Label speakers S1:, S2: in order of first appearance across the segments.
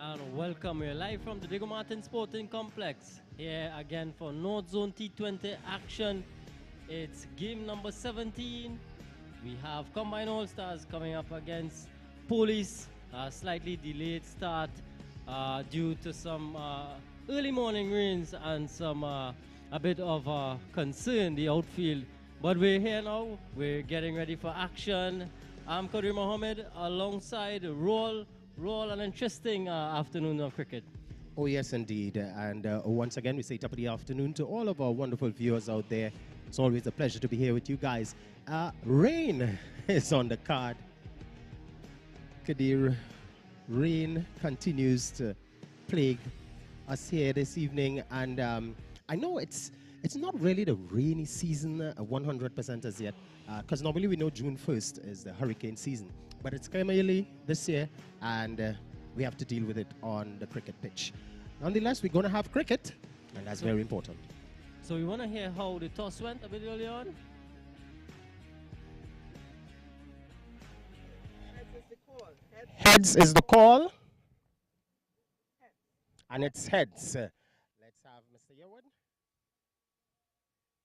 S1: and welcome. We're live from the Diego Martin Sporting Complex. Here again for North Zone T20 action. It's game number 17. We have Combine All-Stars coming up against Police. Slightly delayed start due to some early morning rains and some a bit of concern the outfield. But we're here now. We're getting ready for action. I'm Kadir Mohammed alongside Roll, an interesting afternoon of cricket.
S2: Oh, yes, indeed. And once again, we say top of the afternoon to all of our wonderful viewers out there. It's always a pleasure to be here with you guys. Rain is on the card. Kadir, rain continues to plague us here this evening. And I know it's not really the rainy season 100% as yet, because normally we know June 1st is the hurricane season. But it's came early this year, and we have to deal with it on the cricket pitch. Nonetheless, we're going to have cricket, and that's very important.
S1: So we want to hear how the toss went a bit early on.
S2: Heads is the call. And it's heads. Let's have Mr. Yearwood.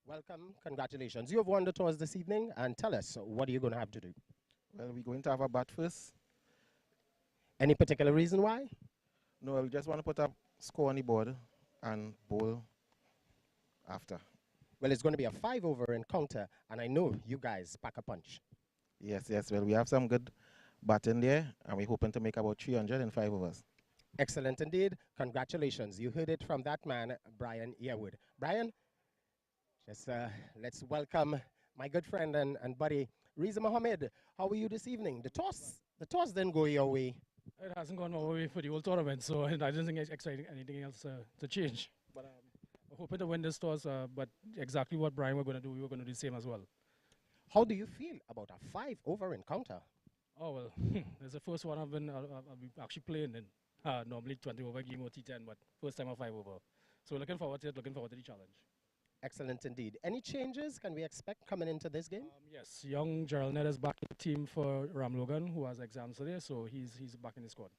S2: Welcome. Congratulations. You have won the toss this evening, and tell us, what are you going to have to do?
S3: Well, we're going to have a bat first.
S2: Any particular reason why?
S3: No, we just want to put a score on the board and bowl after.
S2: Well, it's going to be a 5-over encounter, and I know you guys pack a punch.
S3: Yes. Well, we have some good batting there, and we're hoping to make about 300 in 5 overs.
S2: Excellent indeed. Congratulations. You heard it from that man, Brian Yearwood. Brian, just let's welcome my good friend and buddy, Reza Mohammed. How are you this evening? The toss didn't go your way.
S4: It hasn't gone our way for the whole tournament, so I don't think it's exciting anything else to change. But I'm hoping to win this toss, but exactly what Brian we're going to do, we were going to do the same as well.
S2: How do you feel about a 5-over encounter?
S4: Oh, well, it's the first one I've been actually playing in. Normally 20 over game or T10, but first time a 5-over. So looking forward to it, looking forward to the challenge.
S2: Excellent indeed. Any changes can we expect coming into this game?
S4: Yes, young Gerald Ned is back in the team for Ram Logan, who has exams today, so he's back in the squad.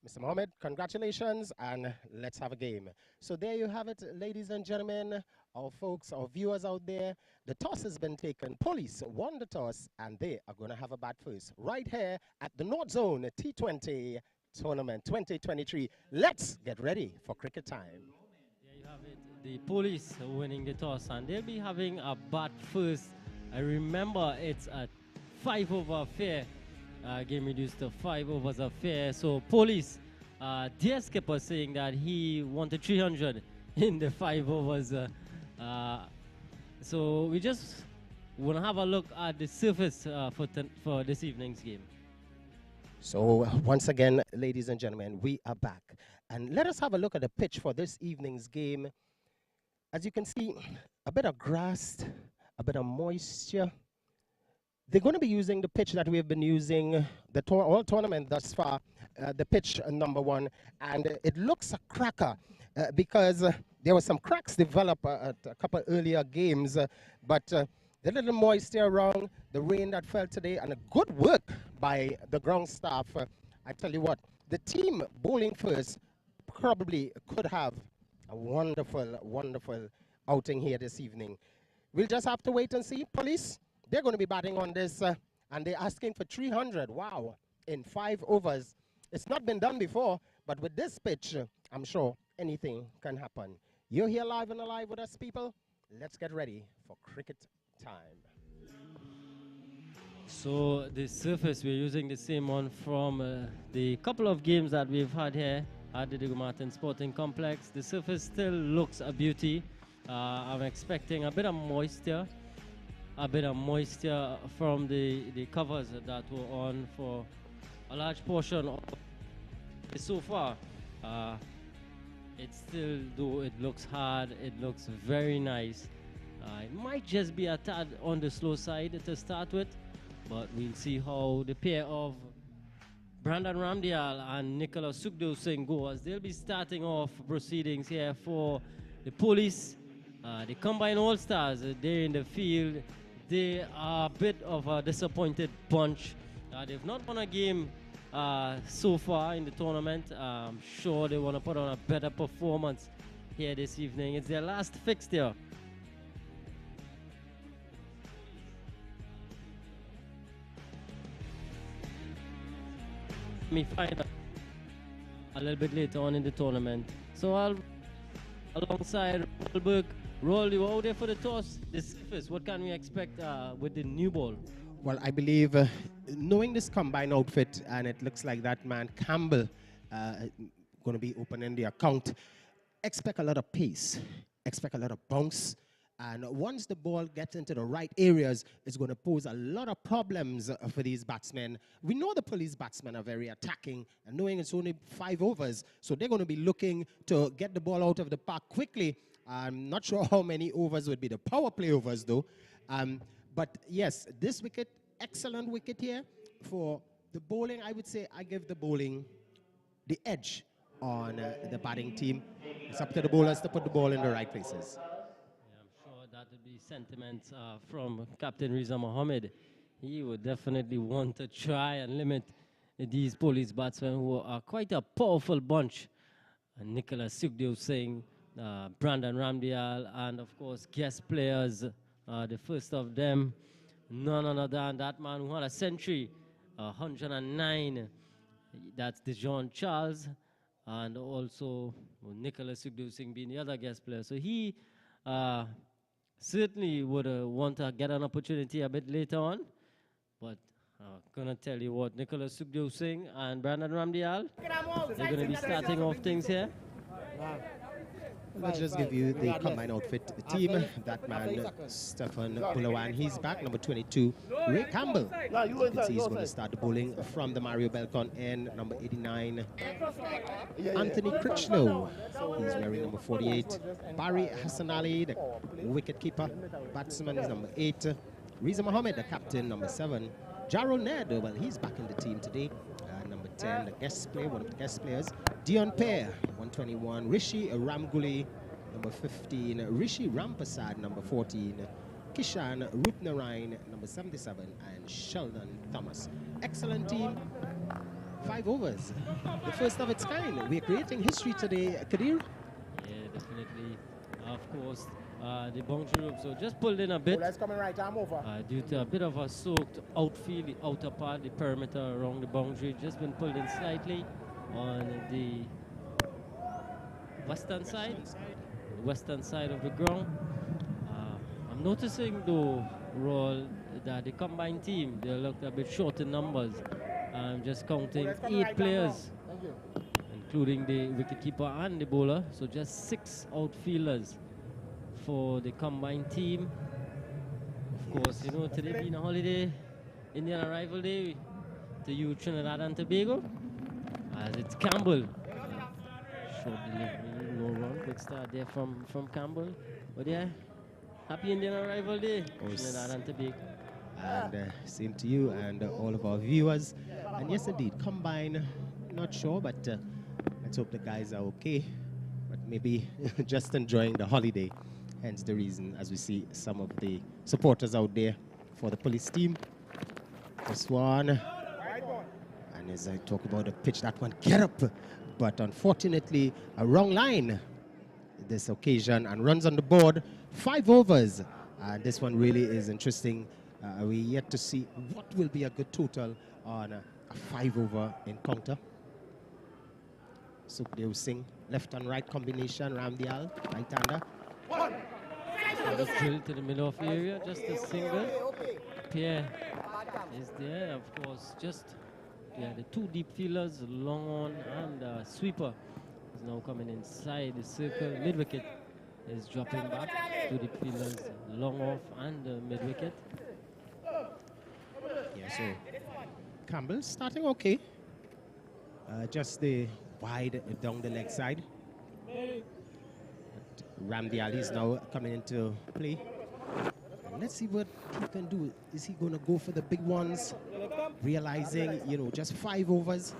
S2: Mr. Mohammed, congratulations, and let's have a game. So there you have it, ladies and gentlemen, our folks, our viewers out there. The toss has been taken. Police won the toss, and they are going to have a bat first. Right here at the North Zone T20 Tournament 2023. Let's get ready for cricket time.
S1: There you have it. The Police winning the toss, and they'll be having a bat first. I remember it's a 5-over affair. Game reduced to 5 overs affair. So Police, their skipper saying that he wanted 300 in the 5 overs. So we just want to have a look at the surface for this evening's game.
S2: So once again, ladies and gentlemen, we are back. And let us have a look at the pitch for this evening's game. As you can see, a bit of grass, a bit of moisture. They're going to be using the pitch that we've been using all tournament thus far, the pitch number 1. And it looks a cracker because there were some cracks developed at a couple earlier games. But the little moisture around, the rain that fell today, and a good work by the ground staff. I tell you what, the team bowling first probably could have a wonderful, wonderful outing here this evening. We'll just have to wait and see. Police, they're going to be batting on this, and they're asking for 300. Wow, in 5 overs. It's not been done before, but with this pitch, I'm sure anything can happen. You're here live and alive with us, people. Let's get ready for cricket time.
S1: So the surface, we're using the same one from the couple of games that we've had here at the Diego Martin Sporting Complex. The surface still looks a beauty. I'm expecting a bit of moisture from the covers that were on for a large portion of it so far. It still, though it looks hard, it looks very nice. It might just be a tad on the slow side to start with, but we'll see how the pair of Brandon Ramdial and Nicholas Sukdev Singh go as they'll be starting off proceedings here for the Police. The Combine All-Stars, they're in the field. They are a bit of a disappointed bunch. They've not won a game so far in the tournament. I'm sure they want to put on a better performance here this evening. It's their last fixture. Semi-final a little bit later on in the tournament. So I'll alongside Rolberg. Roll, you out there for the toss. This first, what can we expect with the new ball?
S2: Well, I believe knowing this combined outfit, and it looks like that man Campbell going to be opening the account, expect a lot of pace, expect a lot of bounce. And once the ball gets into the right areas, it's going to pose a lot of problems for these batsmen. We know the police batsmen are very attacking, and knowing it's only 5 overs, so they're going to be looking to get the ball out of the park quickly. I'm not sure how many overs would be the power play overs, though. But yes, this wicket, excellent wicket here. For the bowling, I would say I give the bowling the edge on the batting team. It's up to the bowlers to put the ball in the right places.
S1: That would be sentiments from Captain Riza Mohammed. He would definitely want to try and limit these police batsmen who are quite a powerful bunch. Nicholas Sukhdev Singh, Brandon Ramdial, and of course guest players. The first of them, none other than that man who had a century, 109. That's Dejon Charles, and also Nicholas Sukhdev Singh being the other guest player. So he certainly would want to get an opportunity a bit later on. But I'm going to tell you what, Nicholas Sukhdev Singh and Brandon Ramdial, they're going to be starting off things here.
S2: Let's just give you the combined outfit team. That man, Stefan Bulawan, he's back. Number 22, Ray Campbell. You can see he's going to start the bowling from the Mario Belcon end. Number 89, Anthony Critchlow. He's wearing number 48. Barry Hassan Ali, the wicket keeper. Batsman is number 8. Riza Mohammed, the captain, number 7. Jarrell Ned, well, he's back in the team today. Number 10, the guest player, one of the guest players. Dion Pear, 121. Rishi Ramguli, number 15. Rishi Rampasad, number 14. Kishan Rupnarayan, number 77. And Sheldon Thomas. Excellent team. 5 overs. The first of its kind. We're creating history today, Kadir.
S1: Yeah, definitely. Of course, the boundary rope, so just pulled in a bit due to a bit of a soaked outfield, the outer part, the perimeter around the boundary, just been pulled in slightly on the western side of the ground. I'm noticing though, Roll, that the combined team, they looked a bit short in numbers. I'm just counting 8 players, including the wicketkeeper and the bowler, so just 6 outfielders for the combined team. Of course, you know, today being a holiday, Indian arrival day to you, Trinidad and Tobago, as it's Campbell. Short delivery, no run, good start there from Campbell. But yeah, happy Indian arrival day, Trinidad and Tobago.
S2: And same to you and all of our viewers. And yes, indeed, combine, not sure, but let's hope the guys are okay. But maybe just enjoying the holiday. Hence the reason, as we see some of the supporters out there for the police team. This one, and as I talk about the pitch, that one get up, but unfortunately a wrong line this occasion, and runs on the board. 5 overs, and this one really is interesting. We yet to see what will be a good total on a 5-over encounter. Sukhdev Singh, left and right combination, Ramdial, right-hander.
S1: Just drill to the middle of the area, just a single. Pierre is there, of course, just the 2 deep fielders, long on, and sweeper is now coming inside the circle. Mid-wicket is dropping back. 2 deep fielders, long off, and mid-wicket.
S2: Yeah, so Campbell starting okay. Just the wide down the leg side. Ramdial is now coming into play. And let's see what he can do. Is he going to go for the big ones? Realizing, you know, just 5 overs.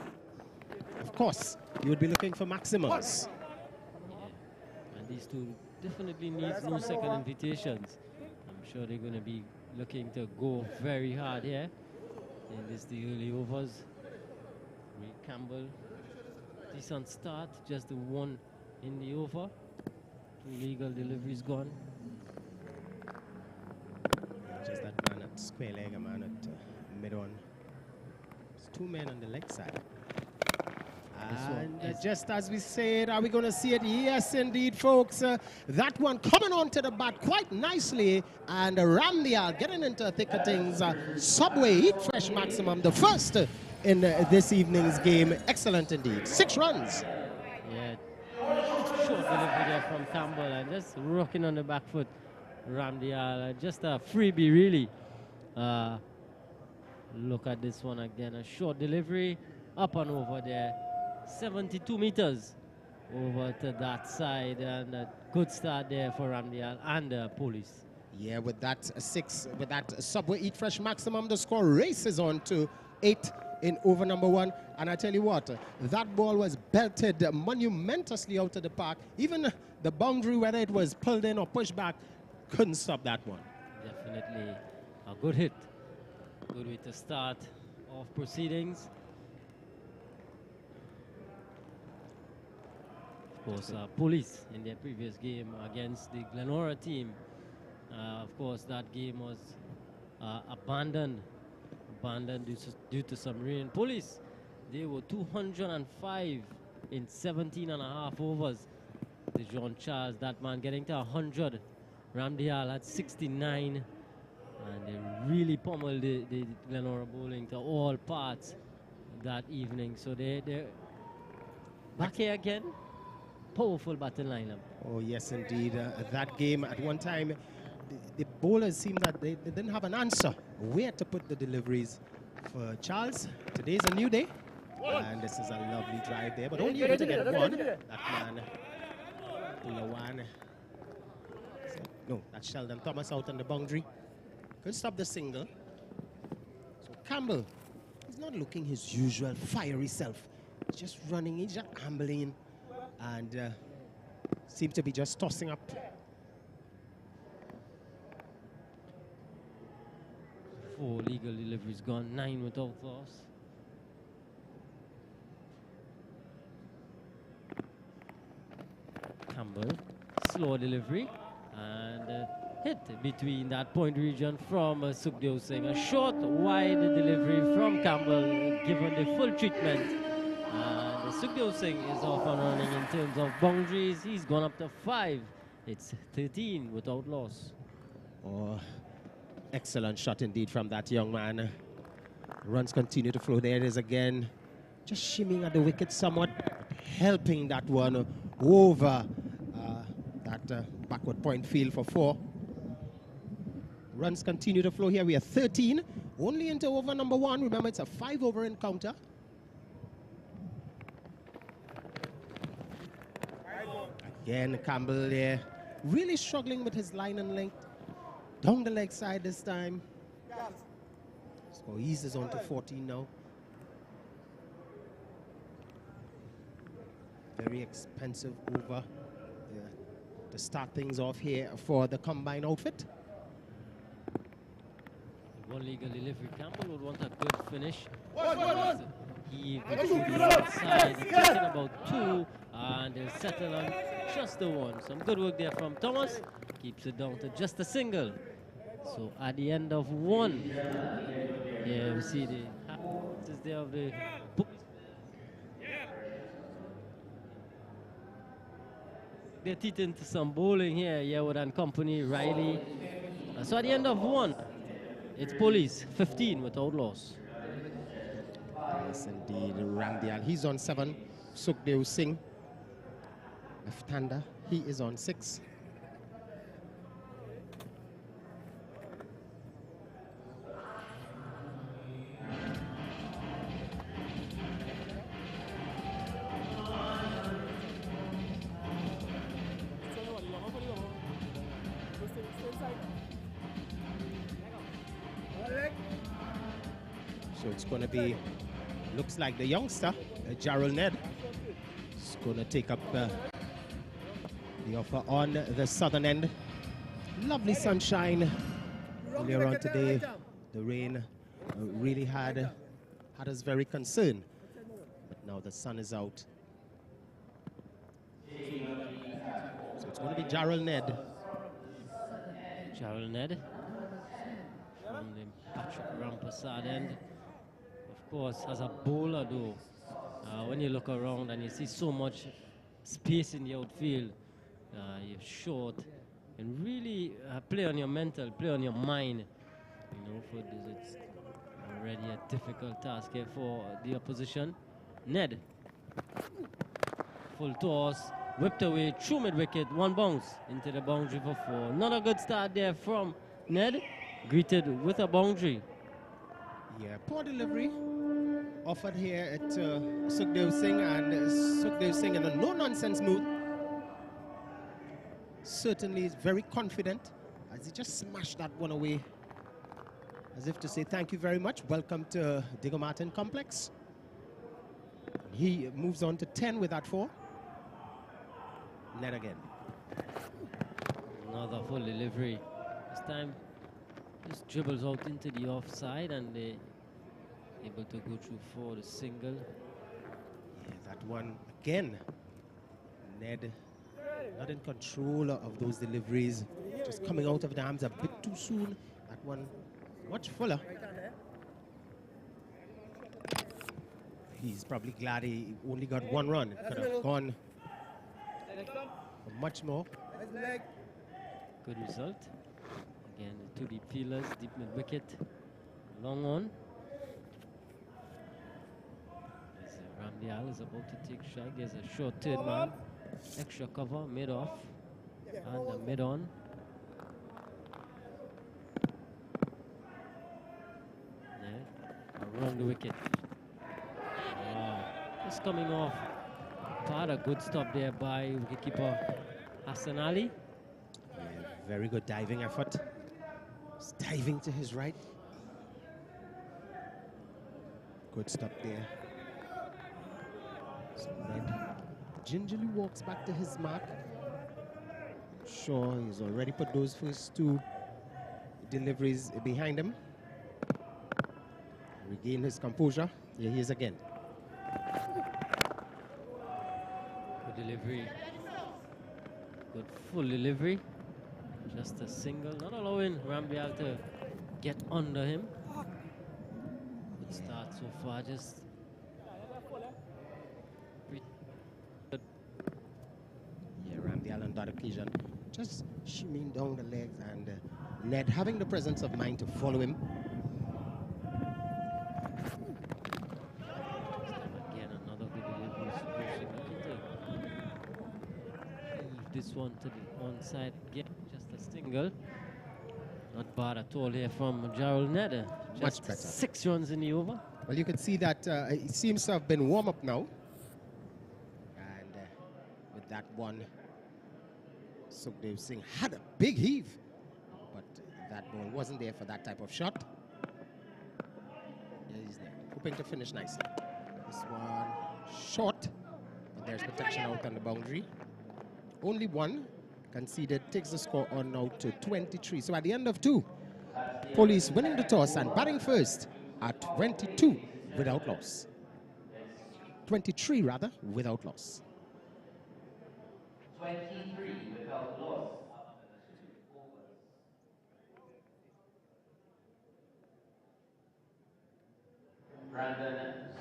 S2: Of course, you would be looking for maximums.
S1: Yeah. And these two definitely need no second invitations. I'm sure they're going to be looking to go very hard here in this the early overs. Ray Campbell, decent start, just the one in the over. 2 legal deliveries gone.
S2: Just that man at square leg, a man at mid-on. There's 2 men on the leg side. And just as we said, are we going to see it? Yes, indeed, folks. That one coming onto the bat quite nicely. And Ramdial getting into the thick of things. Subway, Eat Fresh Maximum, the first in this evening's game. Excellent indeed. 6 runs.
S1: Yeah, short delivery there from Campbell and just rocking on the back foot. Ramdial, just a freebie, really. Look at this one again. A short delivery, up and over there. 72 meters over to that side, and a good start there for Ramdial and the police.
S2: Yeah, with that 6, with that Subway Eat Fresh Maximum, the score races on to 8 in over number 1. And I tell you what, that ball was belted monumentously out of the park. Even the boundary, whether it was pulled in or pushed back, couldn't stop that one.
S1: Definitely a good hit. Good way to start off proceedings. Of course, police in their previous game against the Glenora team. Of course, that game was abandoned due to some rain. Police, they were 205 in 17 and a half overs. The Jean Charles, that man getting to 100. Ramdial had 69. And they really pummeled the Glenora bowling to all parts that evening. So they're back here again. Powerful batting lineup.
S2: Oh, yes, indeed. That game, at one time, the bowlers seemed that they didn't have an answer where to put the deliveries. For Charles, today's a new day. And this is a lovely drive there, but only able to get one. That man, Pulawan. No, that's Sheldon Thomas out on the boundary. Could stop the single. So Campbell, he's not looking his usual fiery self. He's just running, he's just ambling. And seems to be just tossing up.
S1: 4 legal deliveries gone, 9 without loss. Campbell, slow delivery, and hit between that point region from Sukhdev Singh. A short, wide delivery from Campbell, given the full treatment. And Sukhdev Singh is off and running in terms of boundaries. He's gone up to 5. It's 13 without loss.
S2: Oh, excellent shot indeed from that young man. Runs continue to flow. There it is again. Just shimming at the wicket somewhat, helping that one over that backward point field for 4. Runs continue to flow here. We are 13, only into over number 1. Remember, it's a 5-over encounter. Again, Campbell there, really struggling with his line and length. Down the leg side this time. So eases on to 14 now. Very expensive over to start things off here for the combined outfit.
S1: 1 legal delivery. Campbell would want a good finish. He would to the outside, taking about 2, and they'll settle on just the 1. Some good work there from Thomas. Keeps it down to just a single. So at the end of 1, yeah, we see the happiness there of the book. They're teeth into some bowling here, Yewood and company, Riley. So at the end of 1, it's police, 15 without loss.
S2: Yes, indeed, Ramdial. He's on 7. Sukhdev Singh, left-hander, he is on 6. So it's going to be, looks like the youngster, Jarrell Ned, is going to take up the offer on the southern end. Lovely sunshine earlier on today. The rain really had us very concerned. Now the sun is out. So it's going to be Jarrell Ned.
S1: Jarrell Ned from the Patrick Rampasad end. Of course, as a bowler though, when you look around and you see so much space in the outfield, you're short, and really play on your mental, play on your mind. You know, for this, it's already a difficult task here for the opposition. Ned, full toss, whipped away, through mid-wicket, one bounce into the boundary for 4. Not a good start there from Ned, greeted with a boundary.
S2: Yeah, poor delivery offered here at Sukhdev Singh, and Sukhdev Singh in a no-nonsense mood. Certainly is very confident as he just smashed that one away, as if to say thank you very much, welcome to Digger Martin Complex. He moves on to 10 with that 4. Ned again.
S1: Another full delivery. This time just dribbles out into the offside, and they able to go through for the single.
S2: Yeah, that one again. Ned not in control of those deliveries, just coming out of the arms a bit too soon. That one much fuller. He's probably glad he only got 1 run. Could have gone for much more.
S1: Good result. Again, the 2 deep fielders, deep mid-wicket, long on. Ramdial is about to take strike. There's a short third man. Extra cover, mid off. And the mid on. Yeah, around the wicket. Wow. Just coming off. Had a good stop there by wicketkeeper Hassan Ali.
S2: Yeah, very good diving effort. Just diving to his right. Good stop there. So Ned gingerly walks back to his mark. Sure, he's already put those first 2 deliveries behind him. Regain his composure. Here he is again.
S1: Good delivery. Good full delivery. Just a single, not allowing Rambial to get under him. Good start so far, just
S2: Ramdial on that occasion just shimmying down the legs, and Ned having the presence of mind to follow him.
S1: Again, another good delivery. This one to the onside again, just a single. Not bad at all here from Jarrell Ned.
S2: Much better.
S1: 6 runs in the over.
S2: Well, you can see that it seems to have been warm up now. And with that one, Sukhdev Singh had a big heave, but that ball wasn't there for that type of shot. Yeah, he's there, hoping to finish nicely. This one short, but there's protection out on the boundary. Only 1 conceded, takes the score on now to 23. So at the end of 2, Police winning the toss and batting first at 22 without loss. 23 rather, without loss.
S5: 23 without loss after the 2 overs. Brandon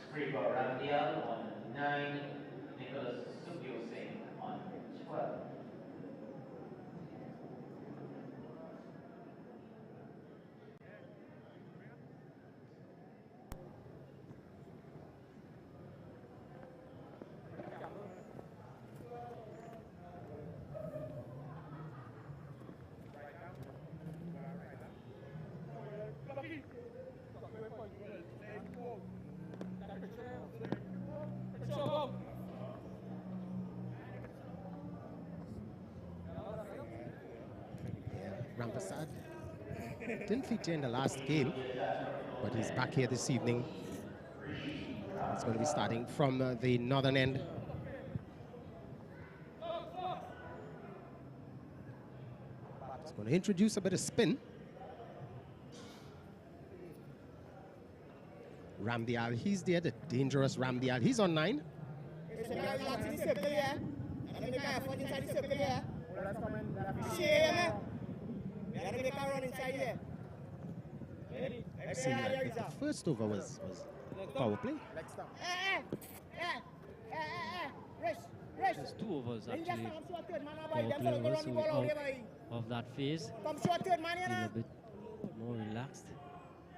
S5: Scraper Ramdial on 9, Nicholas Sukhdev Singh on 12.
S2: Rampasad didn't feature in the last game, but he's back here this evening. He's going to be starting from the northern end. He's going to introduce a bit of spin. Ramdial, he's there, the dangerous Ramdial. He's on 9. Seemed like the first over was power play.
S1: There's 2 overs actually. Power play overs, so we're out of that phase. Feel a bit more relaxed.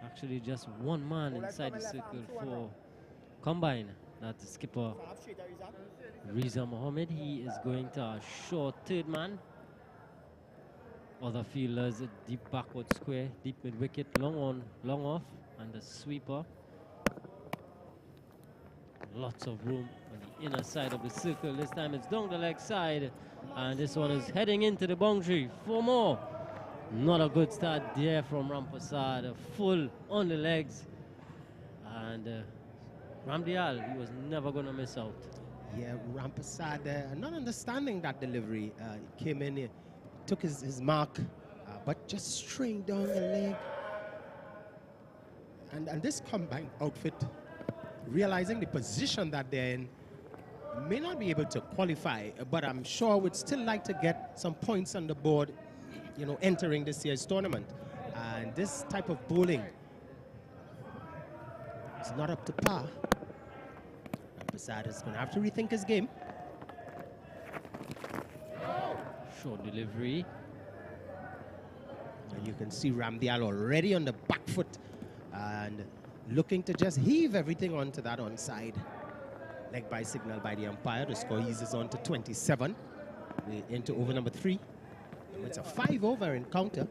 S1: Actually, just 1 man inside the circle for combine. That's the skipper Riza Mohammed. He is going to a short third man. Other fielders, a deep backward square, deep mid wicket, long on, long off, and the sweeper. Lots of room on the inner side of the circle. This time it's down the leg side, and this one is heading into the boundary. 4 more. Not a good start there from Rampasad. Full on the legs, and Ramdial, he was never going to miss out.
S2: Yeah, Rampasad, not understanding that delivery. He came in, he took his mark, but just string down the leg. And this combined outfit, realizing the position that they're in, may not be able to qualify, but I'm sure would still like to get some points on the board, you know, entering this year's tournament. And this type of bowling is not up to par. Rampasad is going to have to rethink his game.
S1: Short delivery.
S2: And you can see Ramdial already on the back foot and looking to just heave everything onto that onside. Leg by signal by the umpire. The score eases on to 27. We're into over number 3. It's a 5-over encounter.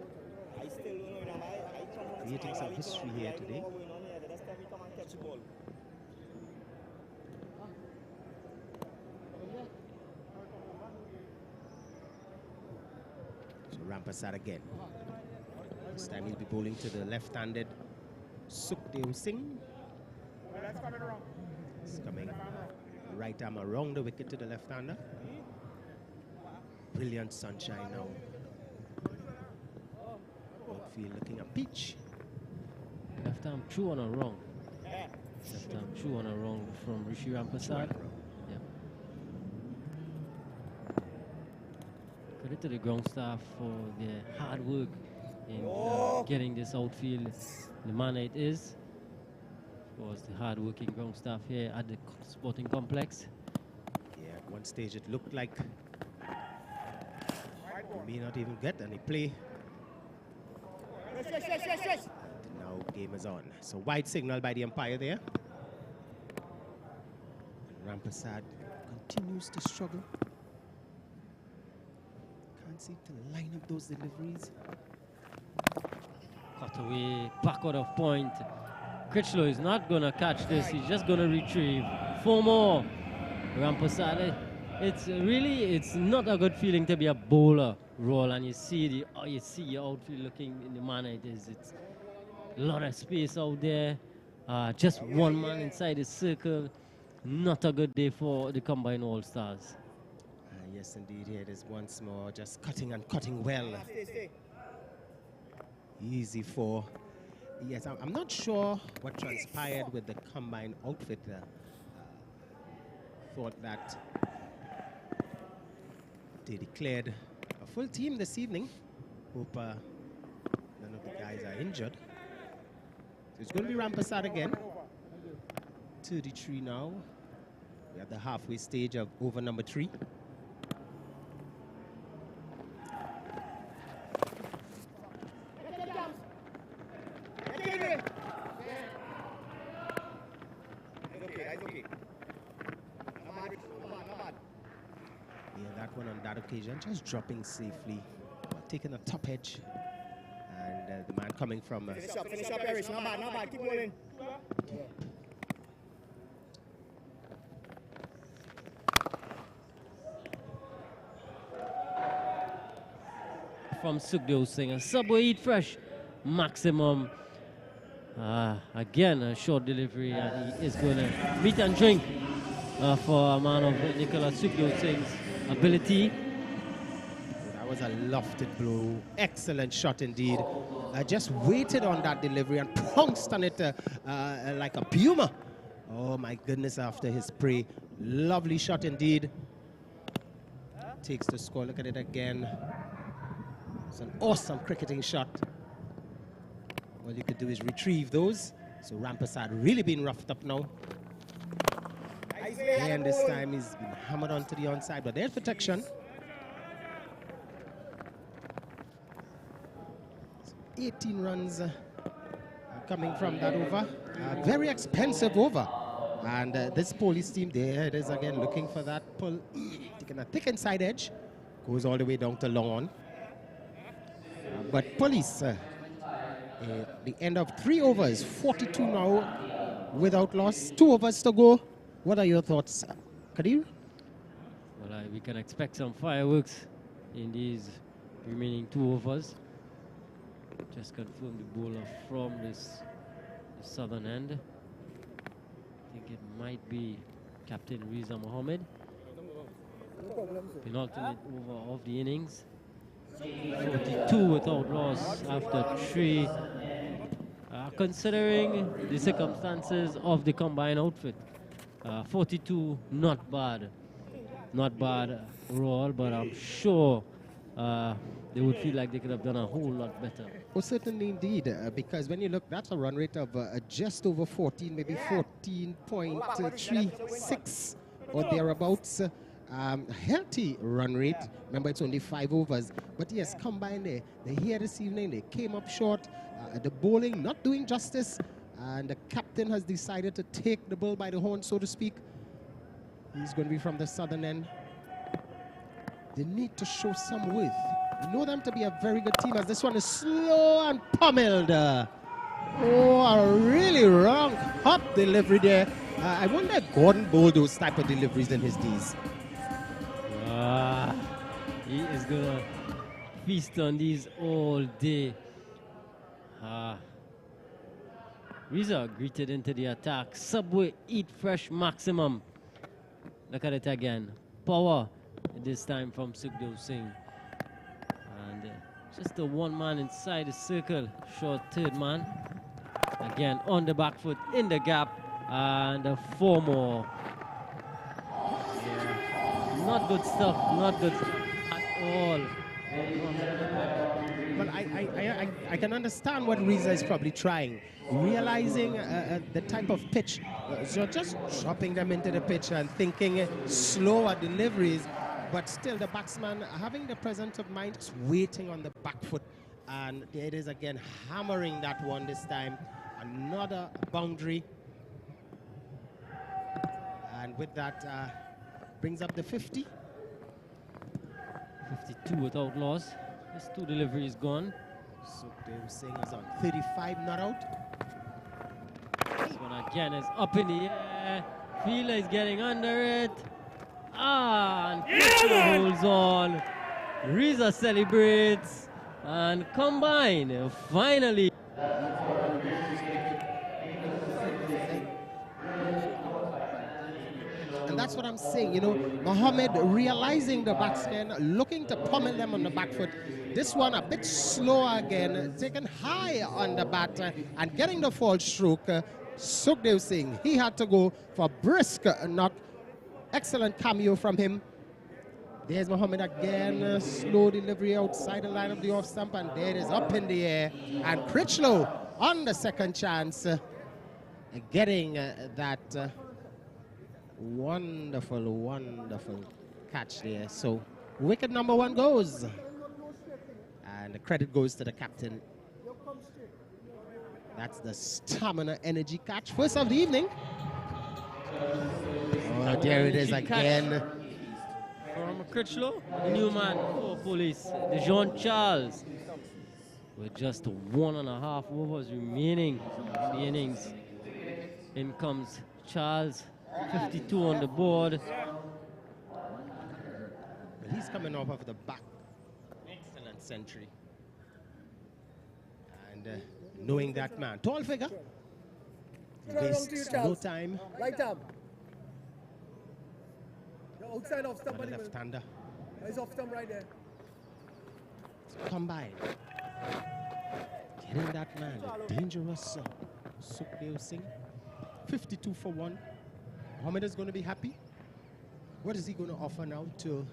S2: Creating some history here today. So Rampasad again. This time he'll be bowling to the left-handed Sukhdev Singh. He's coming right arm around the wicket to the left-hander. Brilliant sunshine now. Outfield looking at pitch.
S1: Left arm true on a wrong. Left arm true on a wrong from Rishi Rampasad. Yeah. Credit to the ground staff for their hard work in getting this outfield the manner it is. Of course, the hard-working ground staff here at the sporting complex.
S2: Yeah, at one stage it looked like we may not even get any play. Now game is on. So wide signal by the umpire there. Rampasad continues to struggle. Can't seem to line up those deliveries.
S1: Cut away, backward of point. Critchlow is not going to catch this. He's just going to retrieve. 4 more. Rampasad. It's not a good feeling to be a bowler role, and you see your outfield looking in the manner it is. It's a lot of space out there. Just 1 man inside the circle. Not a good day for the combined All-Stars.
S2: Yes, indeed. Here it is once more. Just cutting and cutting well. Easy for. Yes, I'm not sure what transpired with the combined outfit. Thought that they declared a full team this evening. Hope none of the guys are injured. So it's going to be Rampasad again. 33 now. We're at the halfway stage of over number 3. Occasion, just dropping safely, taking a top edge, and the man coming from
S6: finish up, Eric. Not bad, keep rolling.
S1: From Sukhdev Singh, a Subway Eat Fresh maximum. Again, a short delivery, and he is going to meet and drink for a man of Nicholas Sukhdev Singh's ability.
S2: That was a lofted blow. Excellent shot indeed. just waited on that delivery and pounced on it like a puma. Oh my goodness, after his spray. Lovely shot indeed. Takes the score. Look at it again. It's an awesome cricketing shot. All you could do is retrieve those. So Rampus had really been roughed up now. And this time he's been hammered onto the onside, but there's protection. 18 runs coming from that over. Very expensive over. And this police team, there it is again, looking for that pull. Taking a thick inside edge. Goes all the way down to long on. But police, the end of 3 overs, 42 now, without loss. 2 overs to go. What are your thoughts, Kadir?
S1: Well, we can expect some fireworks in these remaining 2 overs. Just confirm the bowler from the southern end. I think it might be Captain Riza Mohammed. Penultimate over of the innings. 42 without loss after 3. Considering the circumstances of the combined outfit, 42 not bad. Not bad overall, but I'm sure they would feel like they could have done a whole lot better.
S2: Oh, certainly indeed, because when you look, that's a run rate of just over 14, maybe 14.36 or thereabouts. Healthy run rate. Remember, it's only 5 overs. But yes, combined there. They're here this evening. They came up short. The bowling not doing justice. And the captain has decided to take the bull by the horn, so to speak. He's going to be from the southern end. They need to show some width. You know them to be a very good team, as this one is slow and pummeled. Oh, a really wrong hop delivery there. I wonder if Gordon bowled those type of deliveries in his days.
S1: He is going to feast on these all day. Riza greeted into the attack. Subway, eat fresh maximum. Look at it again. Power this time from Sukhdev Singh. And just the one man inside the circle. Short third man. Again on the back foot in the gap. And 4 more. Yeah. Not good stuff. Not good stuff at all.
S2: But I can understand what Riza is probably trying. Realizing the type of pitch. So just dropping them into the pitch and thinking slower deliveries. But still, the batsman having the presence of mind, just waiting on the back foot. And there it is again, hammering that one this time. Another boundary. And with that, brings up the 50.
S1: 52 without loss. This 2 deliveries gone.
S2: Sukhdev Singh is on 35, not out.
S1: This one again is up in the air. Fielder is getting under it. And Krishna holds on. Riza celebrates. And combine finally.
S2: And that's what I'm saying, you know, Mohammed realizing the batsmen, looking to pummel them on the back foot. This one a bit slower again, taken high on the bat and getting the fall stroke. Sukhdev Singh, he had to go for brisk knock. Excellent cameo from him. There's Mohammed again, slow delivery outside the line of the off stump, and there it is up in the air. And Critchlow on the second chance, getting that wonderful, wonderful catch there. So wicket number 1 goes. And the credit goes to the captain. That's the stamina energy catch. First of the evening. Oh, there it is again.
S1: From Critchlow, new man for police, Dejon Charles. With just 1.5 overs remaining in the innings. In comes Charles, 52 on the board.
S2: Well, he's coming off of the back. Excellent century. And knowing that man, tall figure, wastes no time.
S6: Right arm. You're outside off stump.
S2: On the left-hander.
S6: He's off stump right there.
S2: Combine. Getting that man, the dangerous Sukhdev Singh. 52 for 1. Mohammed is going to be happy. What is he going to offer now to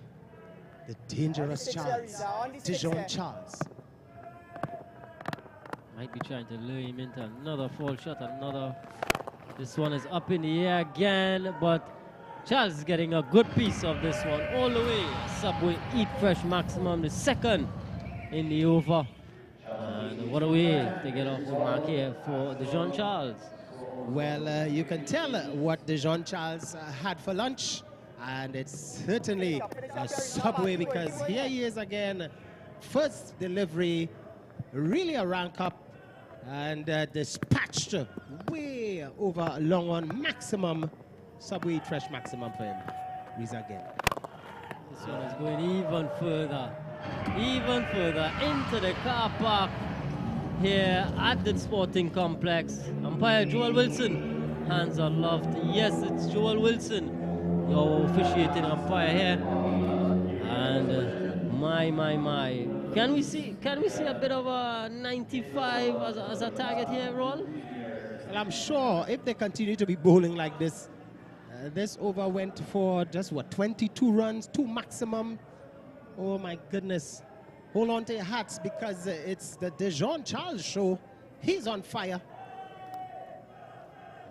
S2: the dangerous Charles? Dijon Charles.
S1: Might be trying to lure him into another fall shot, another. This one is up in the air again, but Charles is getting a good piece of this one all the way. Subway Eat Fresh Maximum, the second in the over. And what a way to get off the mark here for Dijon Charles.
S2: Well, you can tell what Dijon Charles had for lunch, and it's certainly a Subway, because here he is again. First delivery, really a rank up, and dispatched way over a long one. Maximum Subway Eat Fresh Maximum for him. He's again.
S1: This one is going even further into the car park here at the sporting complex. Umpire Joel Wilson, hands are aloft. Yes, it's Joel Wilson, your officiating umpire here. And my. Can we see a bit of a 95 as a target here, Ron?
S2: Well, I'm sure if they continue to be bowling like this, this over went for just, what, 22 runs, 2 maximum. Oh, my goodness. Hold on to your hats, because it's the Dijon Charles show. He's on fire.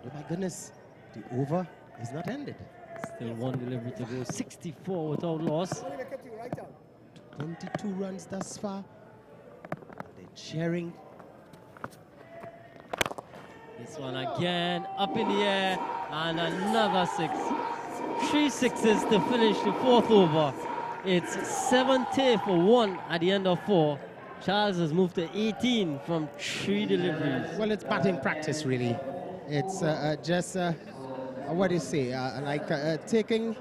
S2: Oh, my goodness. The over is not ended.
S1: Still one delivery to go. 64 without loss.
S2: 22 runs thus far. They're cheering.
S1: This one again, up in the air, and another 6. 3 sixes to finish the 4th over. It's 70 for 1 at the end of 4. Charles has moved to 18 from 3 deliveries.
S2: Well, it's batting practice, really. It's just, what do you say, like taking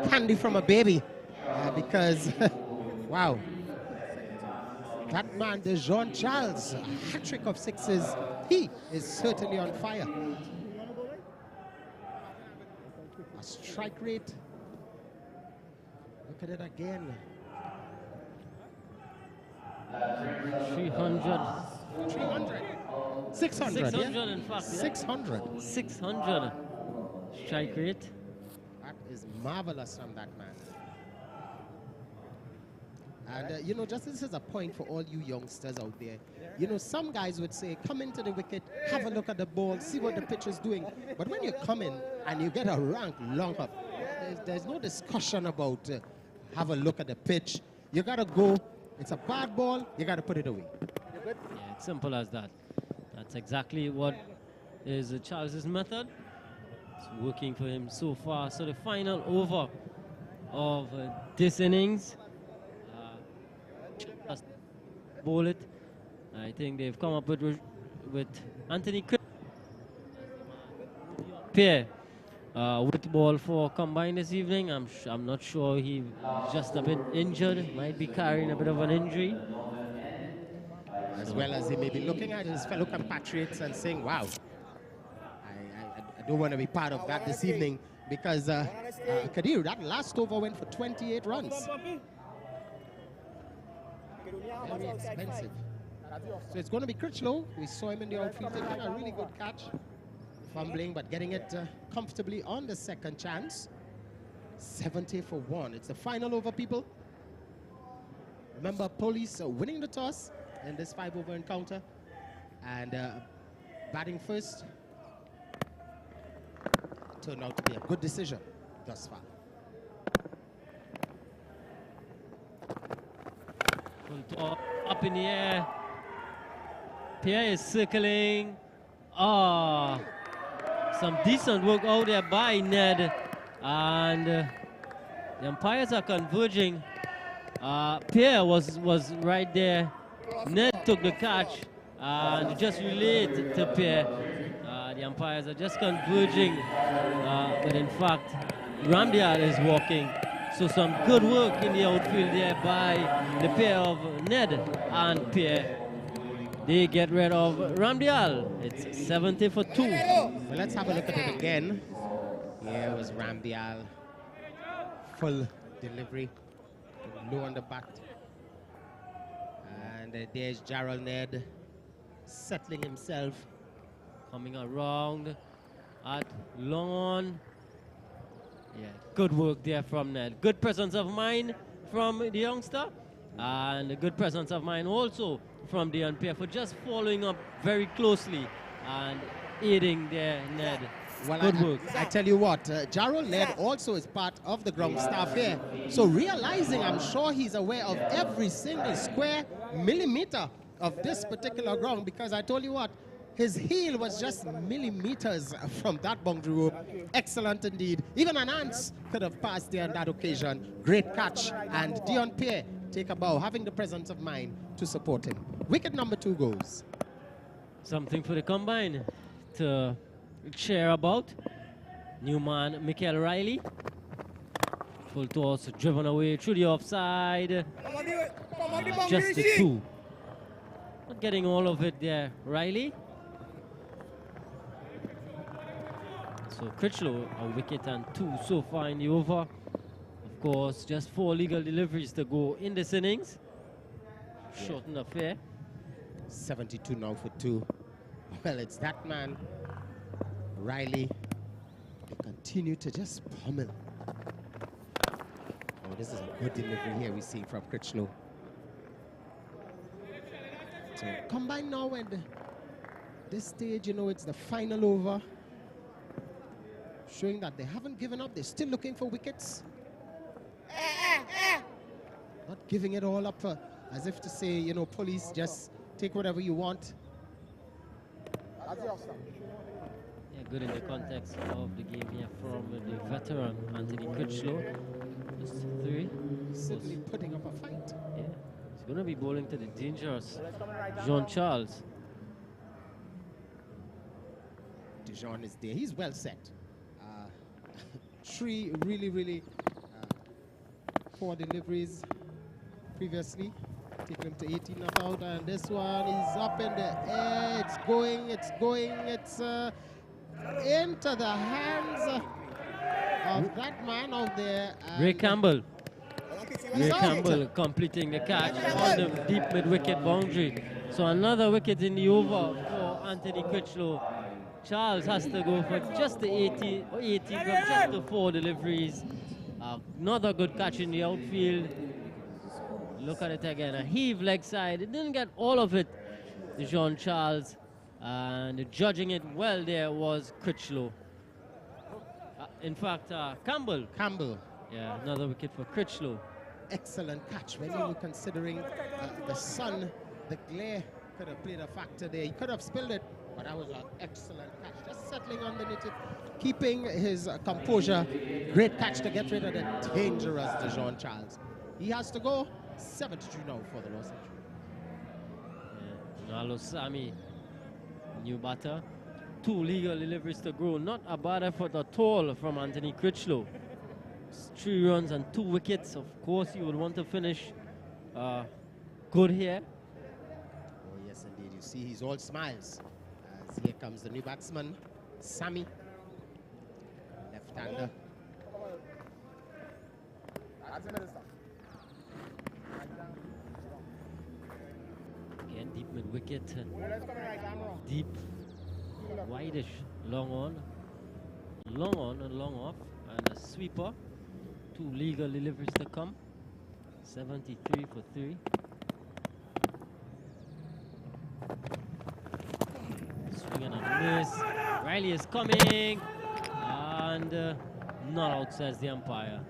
S2: candy from a baby, because, wow. That man, Dijon Charles, a hat-trick of 6s. He is certainly on fire. A strike rate. Look at it again.
S1: 300.
S2: 600.
S1: 600
S2: yeah?
S1: in fact.
S2: 600.
S1: 600 strike rate.
S2: That is marvelous from that man. And, you know, just this is a point for all you youngsters out there. You know, some guys would say, come into the wicket, have a look at the ball, see what the pitch is doing. But when you come in and you get a rank long up, there's no discussion about have a look at the pitch. You got to go. It's a bad ball. You got to put it away.
S1: Yeah, it's simple as that. That's exactly what is Charles's method. It's working for him so far. So the final over of this innings. Just bowl it. I think they've come up with Anthony Pierre with ball for combine this evening. I'm not sure, he's just a bit injured, might be carrying a bit of an injury.
S2: As well as he may be looking at his fellow compatriots and saying, wow, I don't want to be part of that this evening, because Kadir, that last over went for 28 runs. Very expensive. So it's going to be Critchlow. We saw him in the outfield taking a really good catch. Fumbling, but getting it comfortably on the second chance. 70 for 1. It's the final over, people. Remember, Police winning the toss in this 5-over encounter. And batting first turned out to be a good decision thus far.
S1: Up in the air. Pierre is circling. Ah, some decent work out there by Ned. And the umpires are converging. Pierre was right there. Ned took the catch and just relayed to Pierre. The umpires are just converging. But in fact, Ramdial is walking. So some good work in the outfield there by the pair of Ned and Pierre. They get rid of Ramdial. It's 70 for 2.
S2: Well, let's have a look at it again. Here was Ramdial. Full delivery. Low on the bat. And there's Gerald Ned. settling himself.
S1: Coming around at long on. Yeah, good work there from Ned. Good presence of mind from the youngster, and a good presence of mind also from the umpire for just following up very closely and aiding there, Ned.
S2: Well,
S1: Good work.
S2: I tell you what, Jarrell Ned also is part of the ground staff here. So realizing, I'm sure he's aware of every single square millimeter of this particular ground, because I told you what, his heel was just millimeters from that boundary rope. Excellent indeed. Even an ants could have passed there on that occasion. Great catch. And Dion Pierre take a bow, having the presence of mind to support him. Wicket number 2 goes.
S1: Something for the combine to share about. New man, Michael Riley. Full toss driven away through the offside. Just the 2. Not getting all of it there, Riley. So Critchlow, a wicket and 2 so far in the over. Of course, just 4 legal deliveries to go in this innings. Shorten the affair.
S2: 72 now for 2. Well, it's that man, Riley. They continue to just pummel. Oh, this is a good delivery here we see from Critchlow. So combine now at this stage, you know, it's the final over. Showing that they haven't given up. They're still looking for wickets. Not giving it all up as if to say, you know, police, just take whatever you want.
S1: Yeah, good in the context of the game here from the veteran Anthony Critchlow. Just 3.
S2: Certainly putting up a fight.
S1: Yeah, he's going to be bowling to the dangerous Jean Charles.
S2: Dijon is there. He's well set. 3 really 4 deliveries previously, taking him to 18 not out, and this one is up in the air. It's going, it's into the hands of that man out there.
S1: Ray Campbell. Ray Campbell completing the catch on the deep mid-wicket boundary. So another wicket in the over for Anthony Critchlow. Charles has to go for just the 80 from just the 4 deliveries. Another good catch in the outfield. Look at it again. A heave leg side. It didn't get all of it, Jean Charles. And judging it well there was Critchlow. In fact, Campbell. Yeah, another wicket for Critchlow.
S2: Excellent catch when you were considering the sun, the glare could have played a factor there. He could have spilled it, but that was an excellent catch. Just settling underneath it, keeping his composure. Great catch to get rid of the dangerous Jean Charles. He has to go 72 now for the loss.
S1: Yeah. Nalo Sami, new batter. 2 legal deliveries to grow. Not a bad effort at all from Anthony Critchlow. 3 runs and 2 wickets. Of course, you would want to finish good here.
S2: Oh, yes, indeed. You see, he's all smiles. As here comes the new batsman, Sami. Left-hander.
S1: Again, deep mid-wicket. Deep, wideish, long on and long off. And a sweeper. 2 legal deliveries to come. 73 for 3. Swing and a miss. Riley is coming. And not out, says the umpire.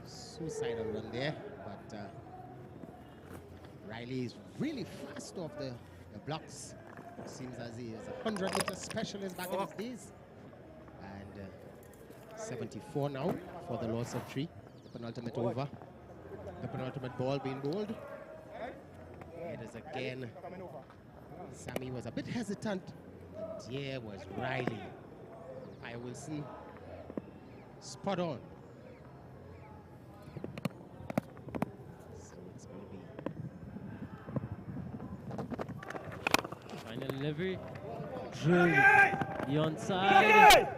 S2: Suicidal run there, but Riley is really fast off the blocks. Seems as he is a 100-meter specialist back in his days. And 74 now for the loss of 3. The penultimate over. The penultimate ball being bowled. It is again. Sami was a bit hesitant, but here was Riley. Umpire Wilson, spot on. So it's going to be
S1: Final delivery. Drill the onside.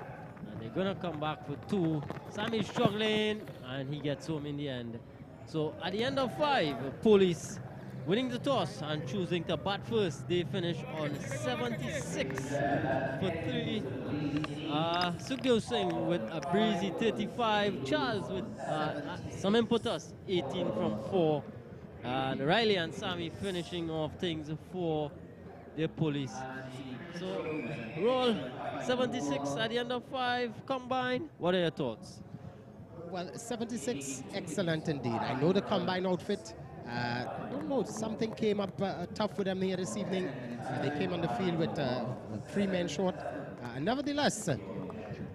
S1: And they're going to come back for 2. Sammy's struggling, and he gets home in the end. So at the end of 5, police winning the toss and choosing to bat first. They finish on 76 for 3. Sukhdev Singh with a breezy 35. Charles with some impetus, 18 from 4. And Riley and Sammy finishing off things for the police. So, roll 76 at the end of 5 combined. What are your thoughts?
S2: Well, 76, excellent indeed. I know the combine outfit. Don't know, something came up tough for them here this evening. They came on the field with 3 men short. Nevertheless,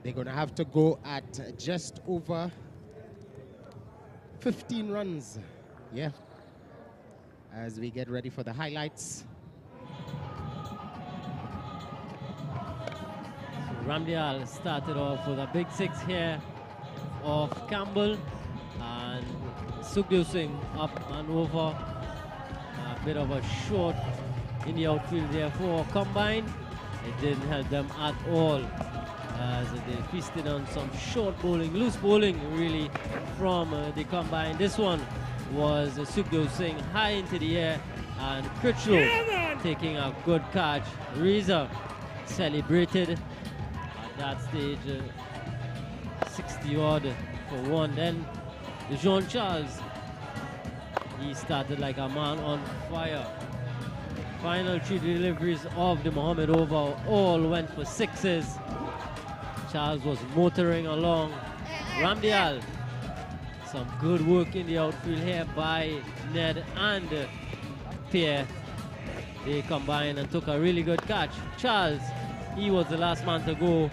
S2: they're going to have to go at just over 15 runs. Yeah. As we get ready for the highlights.
S1: Ramdial started off with a big 6 here of Campbell, and Sukhdev Singh up and over. A bit of a short in the outfield there for combine. It didn't help them at all as they feasted on some short bowling, loose bowling really from the combine. This one was Sukhdev Singh high into the air and Critchlow taking a good catch. Reza celebrated at that stage, 60 odd for 1. Then Jean Charles, he started like a man on fire. Final 3 deliveries of the Mohammed over all went for 6s. Charles was motoring along. Ramdial, some good work in the outfield here by Ned and Pierre. They combined and took a really good catch. Charles, he was the last man to go.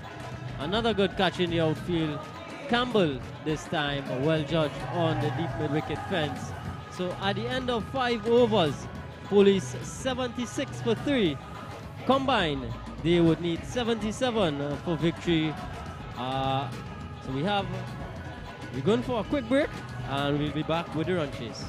S1: Another good catch in the outfield. Campbell this time, well judged on the deep mid-wicket fence. So at the end of 5 overs, Police 76 for 3. Combined, they would need 77 for victory. So we're going for a quick break and we'll be back with the run chase.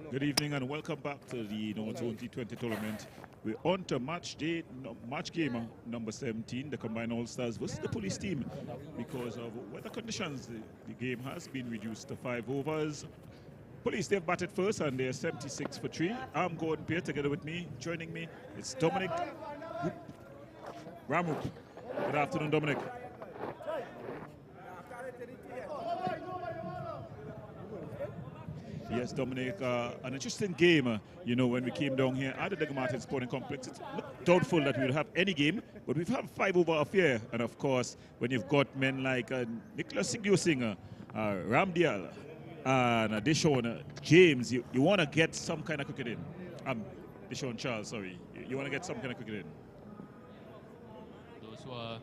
S7: Good evening and welcome back to the North Zone T20 tournament. We're on to match game number 17, the Combined All-Stars versus the Police team. Because of weather conditions, the game has been reduced to 5 overs. Police, they've batted first and they're 76 for 3. I'm Gordon Peer, together with me, joining me, it's Dominic Ramup. Good afternoon, Dominic. Yes, Dominic, an interesting game, you know, when we came down here at the Digger Martin Sporting Complex. It's doubtful that we'll have any game, but we've had 5 over affair. And of course, when you've got men like Nicholas Sigurdsson, Ramdial, and Deshaun James, you want to get some kind of cricket in. Deshaun Charles, sorry. You want to get some kind of cricket in.
S8: Those who are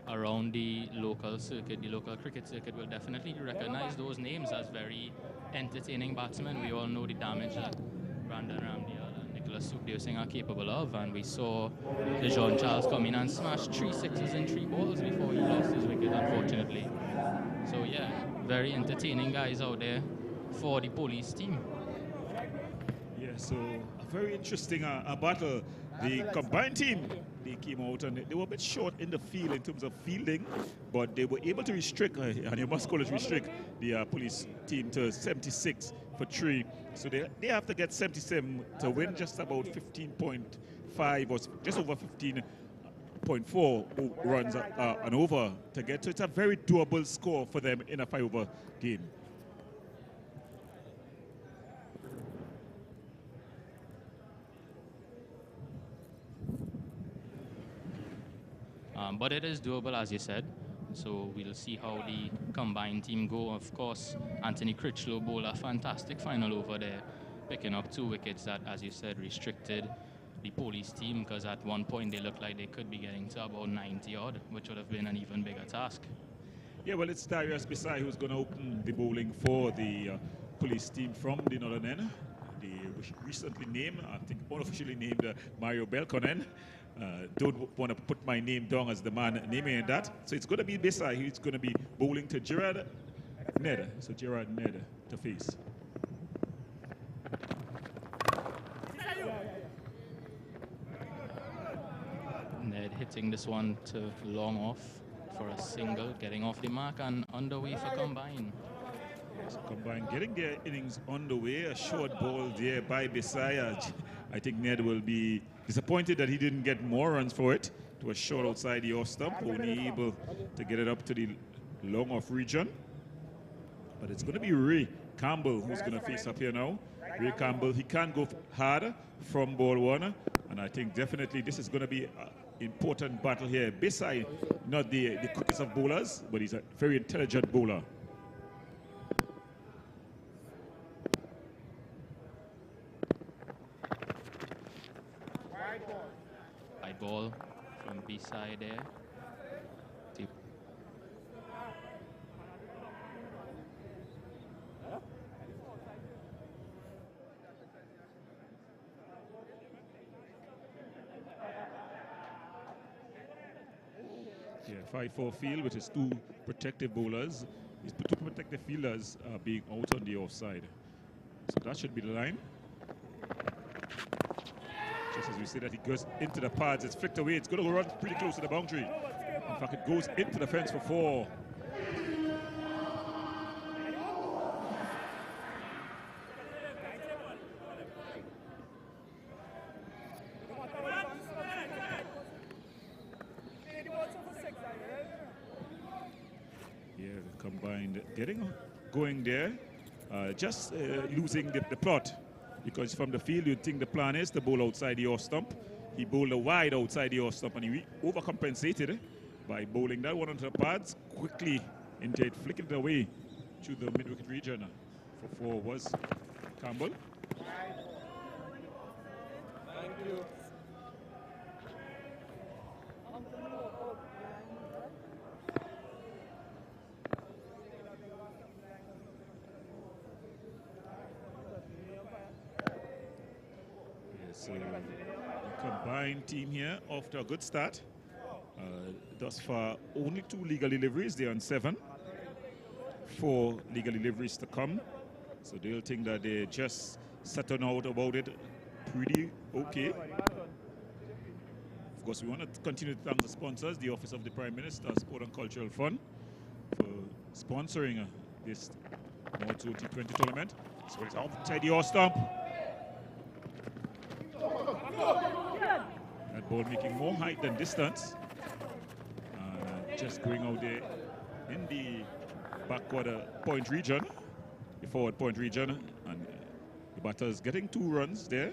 S8: around the local circuit, the local cricket circuit, will definitely recognize those names as very entertaining batsmen. We all know the damage that Brandon Ramdial and Nicholas Sigurdsson are capable of, and we saw Deshaun Charles come in and smash 3 sixes in 3 balls before he lost his wicket, unfortunately. So yeah, very entertaining guys out there for the Police team.
S7: Yeah, so a very interesting battle. The combined team, they came out and they were a bit short in the field in terms of fielding, but they were able to restrict, and you must call it restrict, the Police team to 76 for 3. So they have to get 77 to win just about 15.5 or just over 15.4 runs and over to get to. It's a very doable score for them in a 5-over game.
S8: But it is doable, as you said. So we'll see how the combined team go. Of course, Anthony Critchlow bowled a fantastic final over there, picking up 2 wickets that, as you said, restricted the Police team, because at one point they looked like they could be getting to about 90 odd, which would have been an even bigger task.
S7: Yeah, well, it's Darius Besai who's going to open the bowling for the Police team from the northern end. They recently named, I think unofficially named Mario Belkonen. Don't want to put my name down as the man naming that. So it's going to be Besai. He's going to be bowling to Gerard Ned. So Gerard Ned to face.
S8: Ned hitting this one to long off for a single, getting off the mark and underway for combine.
S7: So combine getting their innings underway. A short ball there by Besai. I think Ned will be disappointed that he didn't get more runs for it. It was short outside the off stump, only able to get it up to the long off region. But it's going to be Ray Campbell who's going to face up here now. Ray Campbell, he can't go hard from ball 1, and I think definitely this is going to be an important battle here. Besai, not the quickest of bowlers, but he's a very intelligent bowler.
S8: Ball from B-side there. Deep.
S7: Yeah, 5-4 field with his 2 protective bowlers. His 2 protective fielders being out on the offside. So that should be the line. Just as we say that he goes into the pads, it's flicked away. It's going to run pretty close to the boundary. In fact, it goes into the fence for 4. Yeah, combined going there, just losing the plot. Because from the field, you'd think the plan is to bowl outside the off stump. He bowled a wide outside the off stump, and he overcompensated by bowling that one onto the pads quickly into it, flicking it away to the mid-wicket region. For 4 was Campbell.
S6: Thank you.
S7: So the combined team here off to a good start. Thus far, only 2 legal deliveries. They're on 7. 4 legal deliveries to come. So they'll think that they just settled out about it pretty okay. Of course, we want to continue to thank the sponsors, the Office of the Prime Minister, Sport and Cultural Fund, for sponsoring this North Zone T20 tournament. So it's outside the off stump. That ball making more height than distance. Just going out there in the backward point region, the forward point region, and the batter's getting 2 runs there.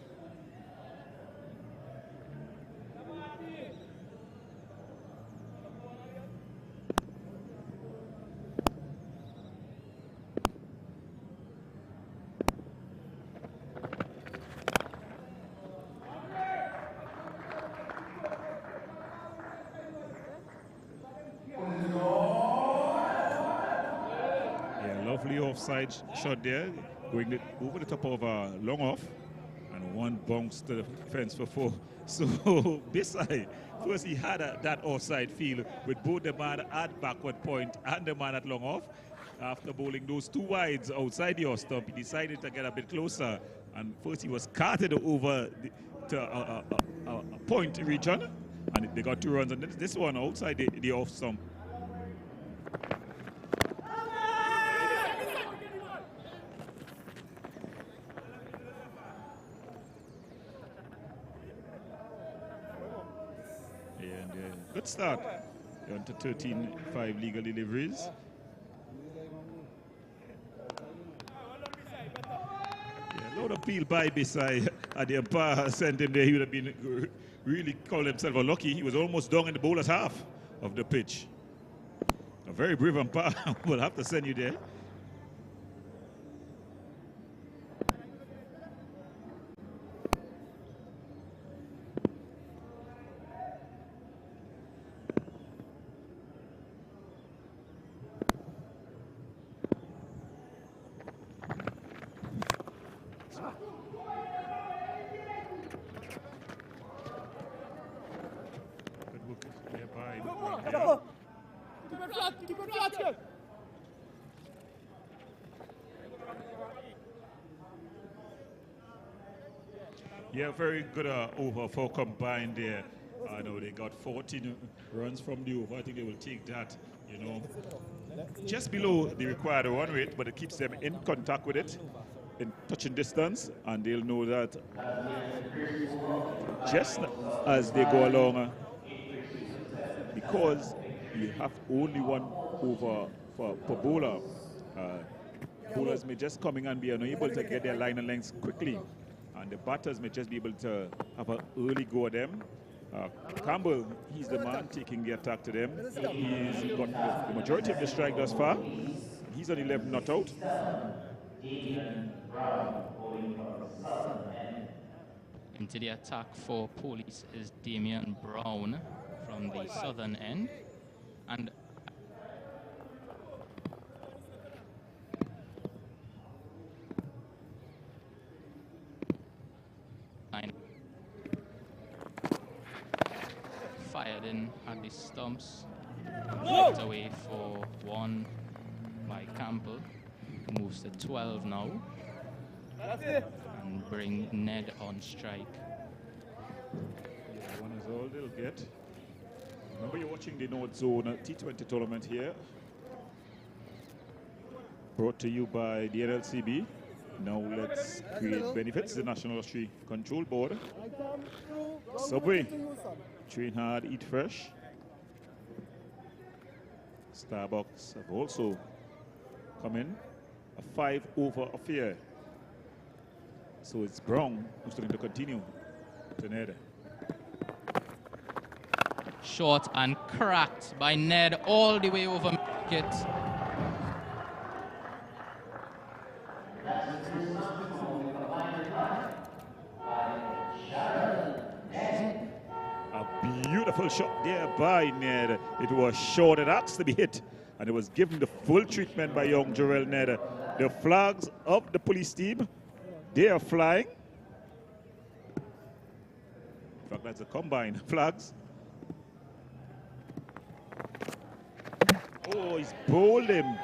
S7: Lovely offside shot there, going over the top of a long off, and one bounce to the fence for 4. So Bisai, first he had that offside field with both the man at backward point and the man at long off. After bowling those 2 wides outside the off stump, he decided to get a bit closer, and first he was carted over to a point region, and they got 2 runs, and this one outside the off stump. Good start. They're on to 13-5 legal deliveries. Yeah, a lot of appeal by Bisai. At the umpire sent him there, he would have been really called himself unlucky. He was almost down in the bowler's half of the pitch. A very brave umpire will have to send you there. Yeah, very good over for combined there. I know they got 14 runs from the over. I think they will take that, you know, just below the required run rate, but it keeps them in contact with it, in touching distance, and they'll know that just as they go along, because you have only 1 over per bowler, bowlers may just come in and be unable to get their line and lengths quickly, and the batters may just be able to have an early go at them. Campbell, he's the man taking the attack to them. He's got the majority of the strike thus far. He's on 11 not out.
S8: Into the attack for Police is Damian Brown from the southern end. And fired in at the stumps, knocked away for 1 by Campbell, moves to 12 now, and bring Ned on strike.
S7: Yeah, 1 is all they'll get. Remember, you're watching the North Zone T20 tournament here, brought to you by the NLCB. Now let's create benefits. The National Lottery Control Board. Subway. Train hard, eat fresh. Starbucks have also come in. A 5 over affair. So it's Brown who's going to continue to Ned.
S8: Short and cracked by Ned all the way over wicket.
S7: Beautiful shot there by Ned. It was short, it asked to be hit, and it was given the full treatment by young Jarrell Ned. The flags of the police team, they are flying. In fact, that's a combine flags. Oh, he's bowled him.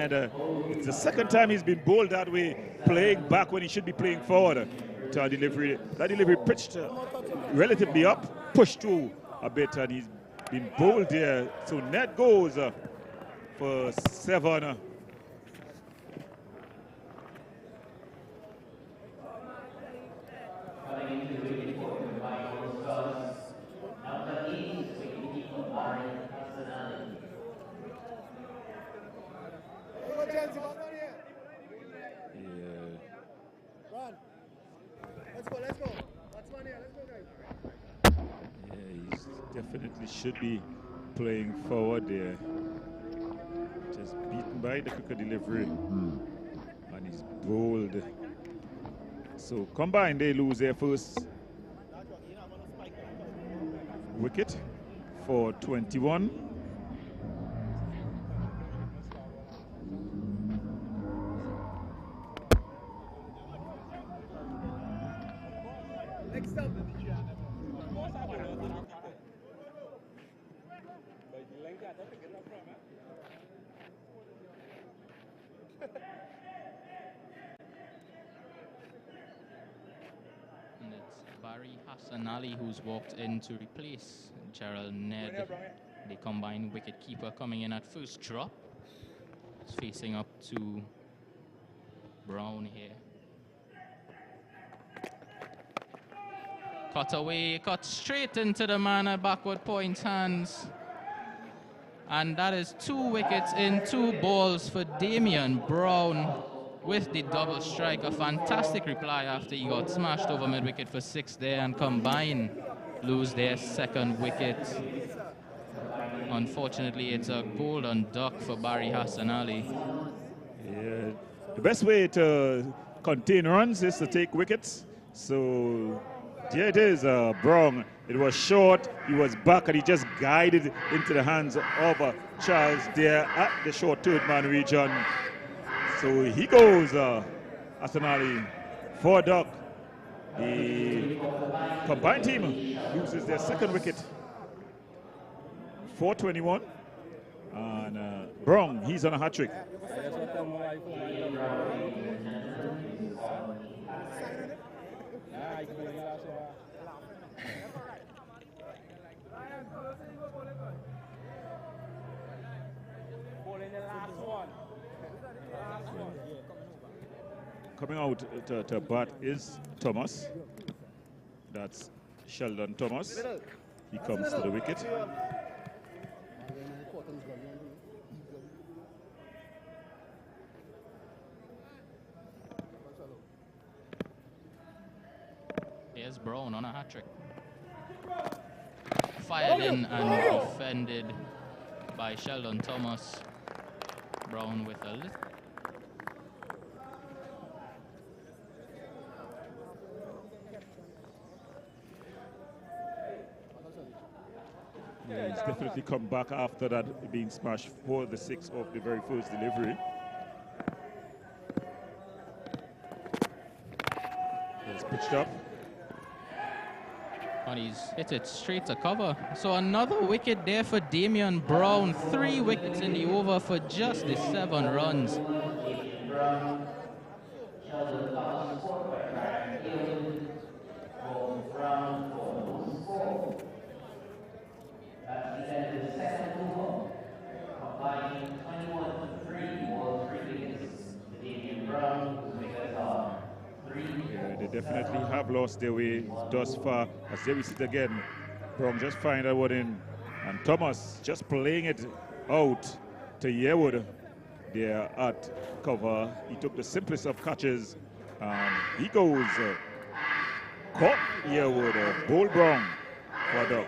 S7: Ned. It's the second time he's been bowled that way, playing back when he should be playing forward. To delivery. That delivery pitched relatively up, pushed through a bit, and he's been bowled there. So Ned goes for 7.
S5: Coming into the wicket for Michael Stars. Number 8, wicketkeeper Barry Hassanali.
S6: Run. Let's go. What's one here? Let's go, guys.
S7: Yeah, he definitely should be playing forward there. Just beaten by the quicker delivery. And he's bowled. So combined, they lose their first wicket for 21.
S6: Next up.
S8: And it's Barry Hassanali who's walked in to replace Gerald Ned, the combined wicket-keeper, coming in at first drop. He's facing up to Brown here. Cut away, cut straight into the man at backward point hands. And that is 2 wickets in 2 balls for Damian Brown with the double strike. A fantastic reply after he got smashed over mid-wicket for 6 there, and combine lose their 2nd wicket. Unfortunately, it's a golden duck for Barry Hassanali.
S7: Yeah, the best way to contain runs is to take wickets. So here it is, Brown. It was short, he was back, and he just guided into the hands of Charles there at the short third man region. So he goes, Hassanali, for a duck. The combined team loses their 2nd wicket. 421. And Brown, he's on a hat-trick. Coming out to bat is Thomas. That's Sheldon Thomas. He comes to the wicket.
S8: Here's Brown on a hat-trick. Fired in and defended by Sheldon Thomas. Brown with a little.
S7: Yeah, he's definitely come back after that being smashed for the 6 of the very first delivery. It's pitched up.
S8: And he's hit it straight to cover. So another wicket there for Damian Brown. 3 wickets in the over for just the 7 runs.
S7: They definitely have lost their way thus far. As there we sit again, Brown just find that one in, and Thomas just playing it out to Yearwood there at cover. He took the simplest of catches, and he goes caught Yearwood, Bull Brown for the.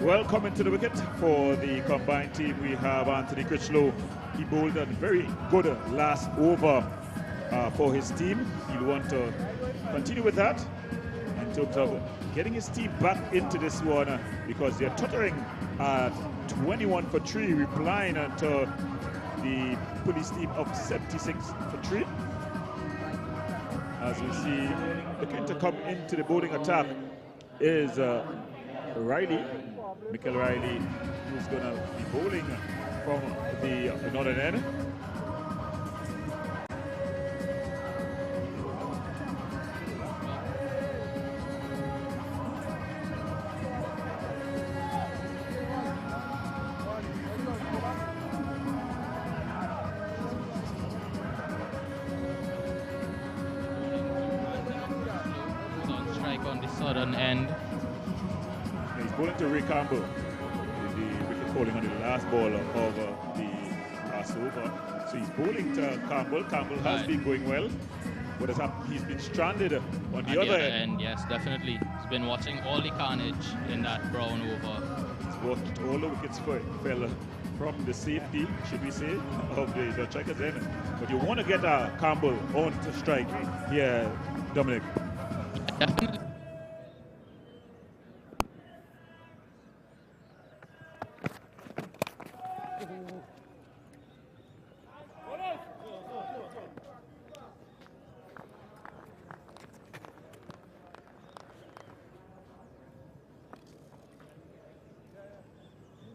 S7: Welcome into the wicket for the combined team. We have Anthony Critchlow. He bowled a very good last over for his team. He'll want to continue with that in terms of getting his team back into this one because they're tottering at 21 for 3, replying to the police team of 76 for 3. As we see, looking to come into the bowling attack is Riley, Michael Riley, who's going to be bowling from the northern end.
S8: On the southern end.
S7: He's bowling to Ray Campbell. The wicket falling on the last ball of the last over. So he's bowling to Campbell. Campbell has been going well. What has happened? He's been stranded on the other end.
S8: Yes, definitely. He's been watching all the carnage in that Brown over.
S7: He's watched all the wickets fell from the safety, should we say, of the strikers end. But you want to get Campbell on to strike here, Dominic.
S8: Definitely.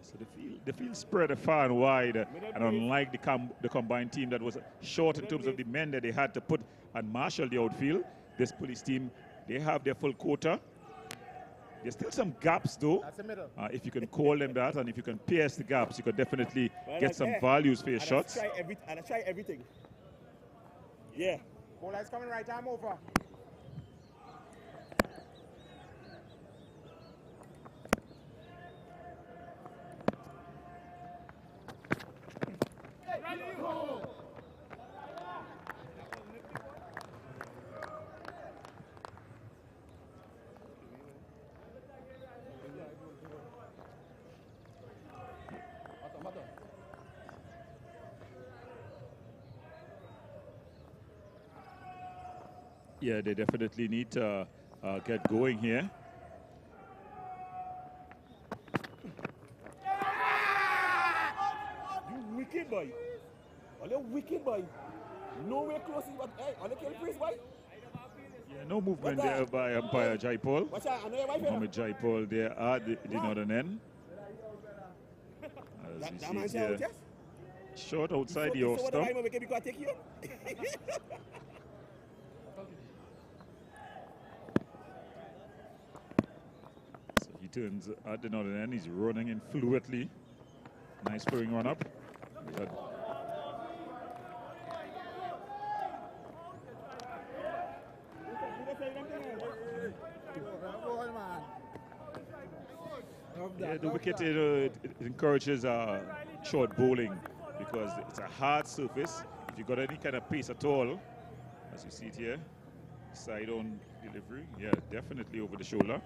S7: So the field spread far and wide, and unlike the combined team that was short in terms of the men that they had to put and marshal the outfield, this police team, they have their full quota. There's still some gaps though, if you can call them that, and if you can pierce the gaps, you could definitely get some values for your shots.
S6: I try everything. Yeah. Bowler's coming right arm over.
S7: Yeah, they definitely need to get going here.
S6: You wicked boy. All you wicked boy. Nowhere close, but hey, on the kill freeze, boy.
S7: Yeah, no movement there by umpire Jaipal.
S6: Watch out, I know your wife.
S7: Mohamed Jaipal there at the northern end. As we see here, short outside the off stump. So he turns at the northern end. He's running in fluidly. Nice flowing run up. Yeah, the wicket it encourages short bowling because it's a hard surface. If you got any kind of pace at all, as you see it here, side on delivery, yeah, definitely over the shoulder.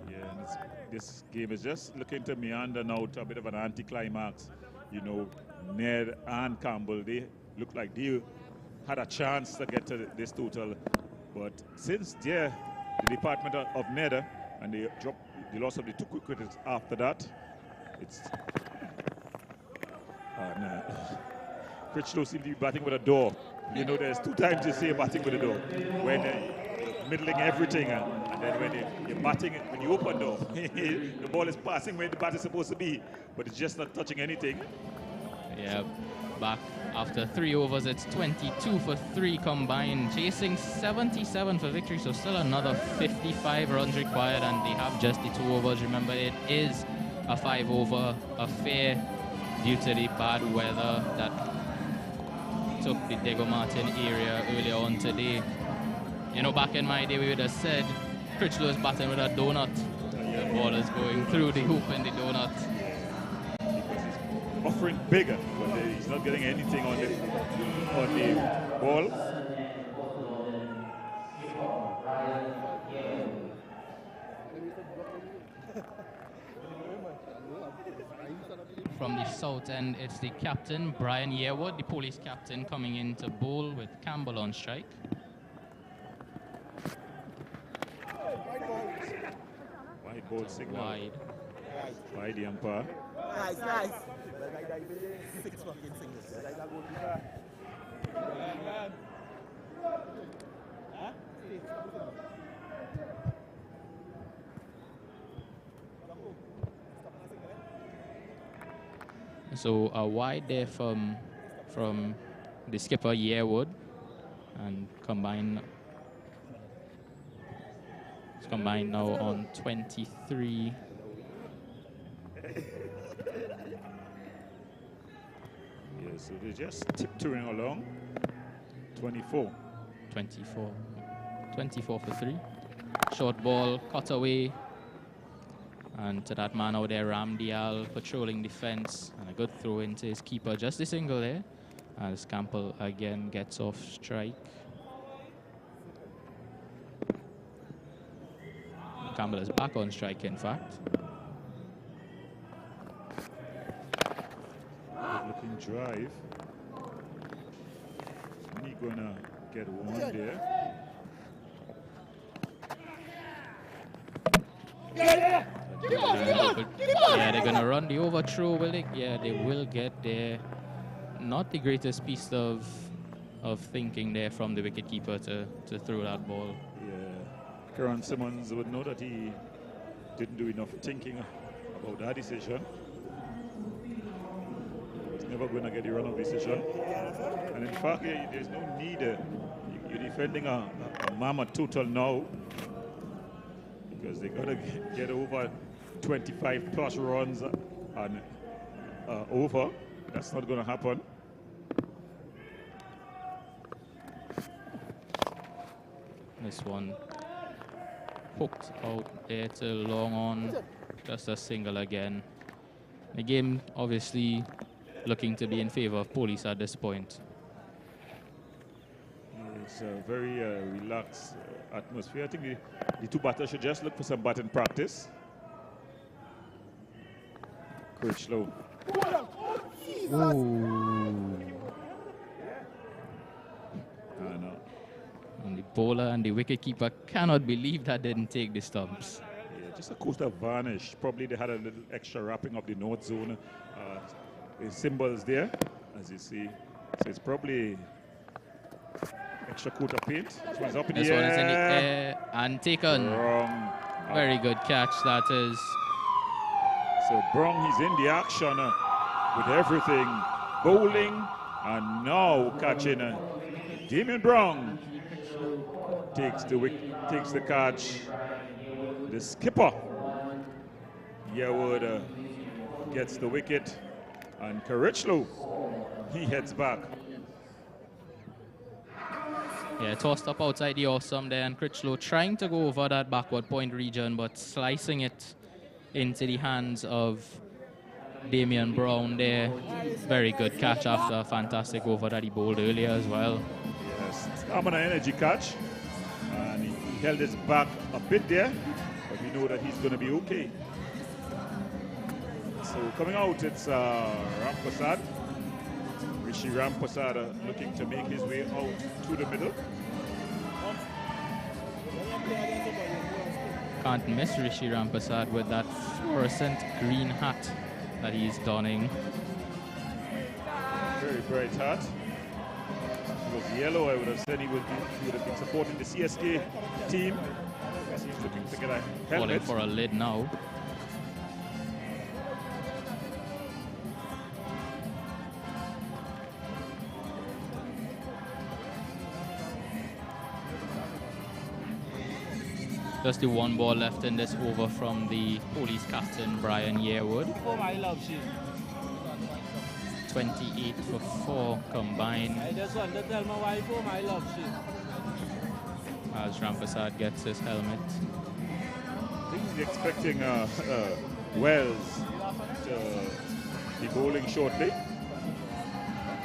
S7: Yeah, and this game is just looking to meander now to a bit of an anticlimax. You know, Ned and Campbell, they look like they had a chance to get to this total. But since the department of Ned and they dropped the loss of the two quick wickets after that, it's... Critchlow seems to be batting with a door. You know, there's two times you say batting with a door. When middling everything, and then when you're batting, when you open door, the ball is passing where the bat is supposed to be, but it's just not touching anything.
S8: Yeah, back after 3 overs, it's 22 for 3 combined, chasing 77 for victory, so still another 55 runs required, and they have just the 2 overs. Remember, it is a 5-over affair due to the bad weather that took the Diego Martin area earlier on today. You know, back in my day, we would have said Critchlow is batting with a donut. The ball is going through the hoop in the donut.
S7: offering bigger, but he's not getting anything on the ball.
S8: From the south end, it's the captain, Brian Yearwood, the police captain, coming in to bowl with Campbell on strike.
S7: Wide ball signal.
S8: Wide.
S7: By the umpire.
S6: Nice.
S8: So a wide there from the skipper Yearwood, and combined now on 23.
S7: Yeah, so they're just tiptoeing along. 24.
S8: 24 for 3. Short ball, cut away. And to that man out there, Ramdial, patrolling defense. And a good throw into his keeper. Just a single there. As Campbell again gets off strike. Campbell is back on strike, in fact.
S7: Good looking drive. He gonna get one there.
S8: Yeah, they're gonna run the overthrow, will they? Yeah, they will get there. Not the greatest piece of thinking there from the wicketkeeper to throw that ball.
S7: Yeah, Karen Simmons would know that he didn't do enough thinking about that decision. He's never going to get the run-up decision. And in fact, there's no need. You're defending a mammoth total now, because they got to get over 25 plus runs and over. That's not going to happen.
S8: This one hooked out there to long on, just a single again. The game obviously looking to be in favor of police at this point.
S7: It's a very relaxed atmosphere. I think the two batters should just look for some batting practice. Critchlow.
S8: And the bowler and the wicketkeeper cannot believe that didn't take the stumps.
S7: Yeah, just a coaster vanish. Probably they had a little extra wrapping of the north zone. The symbols there, as you see. So it's probably extra coat of paint. This one's up in the air.
S8: This one is in the air and taken.
S7: Wrong.
S8: Very good catch, that is.
S7: So Brong, he's in the action with everything. Bowling and now catching. Damien Brong takes the catch. The skipper, Yearwood, gets the wicket. And Critchlow, he heads back.
S8: Yeah, tossed up outside the awesome there, and Critchlow trying to go over that backward point region, but slicing it into the hands of Damien Brown there. Very good catch after a fantastic over that he bowled earlier as well.
S7: Yes, stamina energy catch. And he held his back a bit there, but we know that he's going to be okay. So coming out, it's Rampasad. Rishi Rampasad looking to make his way out to the middle.
S8: Can't miss Rishi Rampasad with that fluorescent green hat that he's donning.
S7: Very bright hat. If it was yellow, I would have said he would have been supporting the CSK team. He's looking to get a helmet.
S8: Falling for a lid now. Just the one ball left in this over from the police captain, Brian Yearwood. 28 for 4 combined. As Rampasad gets his helmet.
S7: I think he's expecting Wells to be bowling shortly.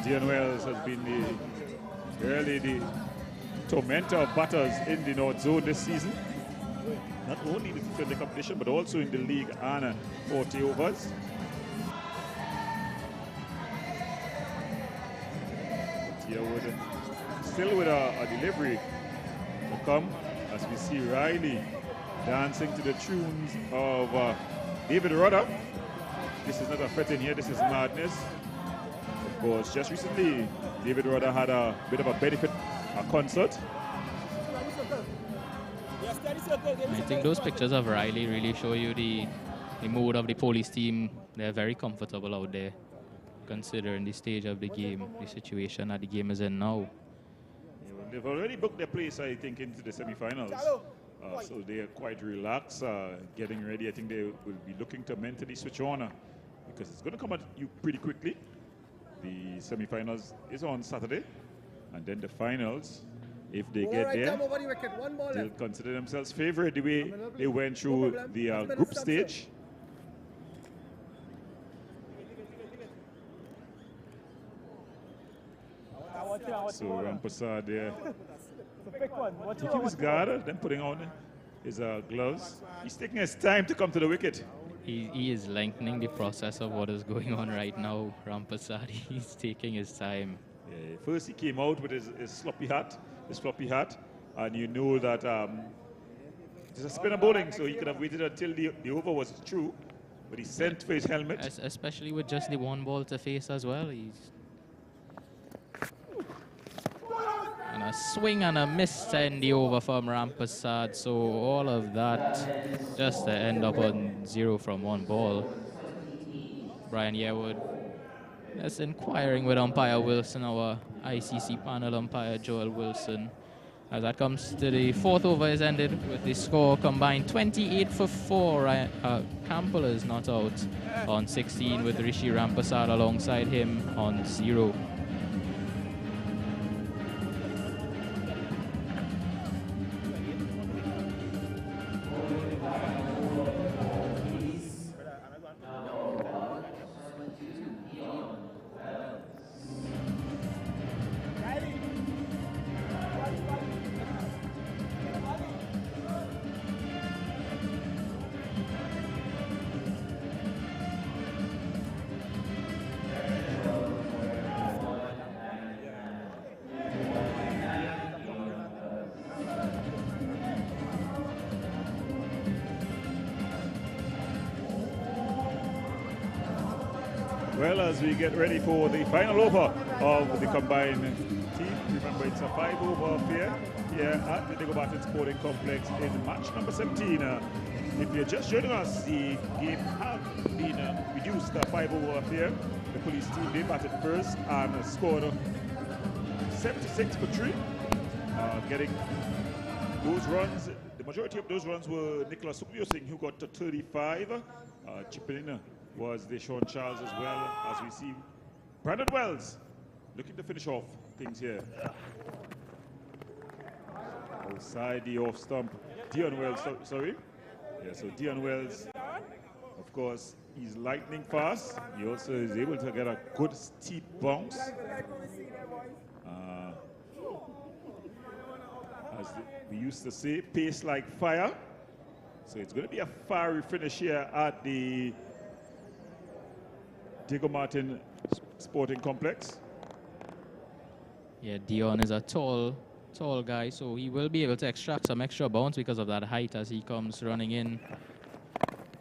S7: Dion Wells has been the tormentor of batters in the North Zone this season. Not only in the T20 competition, but also in the league and 40 overs. Here still with a delivery to come, as we see Riley dancing to the tunes of David Rudder. This is not a fretting here, this is madness. Of course, just recently, David Rudder had a bit of a benefit, a concert.
S8: I think those pictures of Riley really show you the mood of the police team. They're very comfortable out there, considering the stage of the game, the situation that the game is in now.
S7: Yeah, well, they've already booked their place, I think, into the semi-finals. So they are quite relaxed, getting ready. I think they will be looking to mentally switch on because it's going to come at you pretty quickly. The semi-finals is on Saturday, and then the finals, if they get there, they'll consider themselves favourite the way they went through the group stage. So Rampasad there, taking his guard, then putting on his gloves. He's taking his time to come to the wicket.
S8: He is lengthening the process of what is going on right now, Rampasad. He's taking his time.
S7: Yeah, first he came out with his floppy hat, and you know that it's a spinner bowling, so he could have waited until the over was through, but he sent for his helmet.
S8: Especially with just the one ball to face as well. And a swing and a miss to end the over from Rampasad. So all of that just to end up on 0 from 1 ball. Brian Yearwood is inquiring with umpire Wilson, our ICC panel umpire Joel Wilson. As that comes to the 4th over is ended with the score combined 28 for 4. Campbell is not out on 16 with Rishi Rampasad alongside him on 0.
S7: Well, as we get ready for the final over of the combined team, remember it's a 5-over affair here at the Diego Martin Sporting Complex in match number 17. If you're just joining us, the game has been reduced to a 5-over affair. The police team, they batted first and scored 76 for 3, getting those runs. The majority of those runs were Nicholas Sukhdev who got to 35. Chipping in was Deshaun Charles as well, as we see Brandon Wells looking to finish off things here. Outside the off stump, Dion Wells, sorry. Yeah, so Dion Wells, of course, he's lightning fast. He also is able to get a good steep bounce. As we used to say, pace like fire. So it's going to be a fiery finish here at the Diego Martin Sporting Complex.
S8: Yeah, Dion is a tall guy, so he will be able to extract some extra bounce because of that height as he comes running in.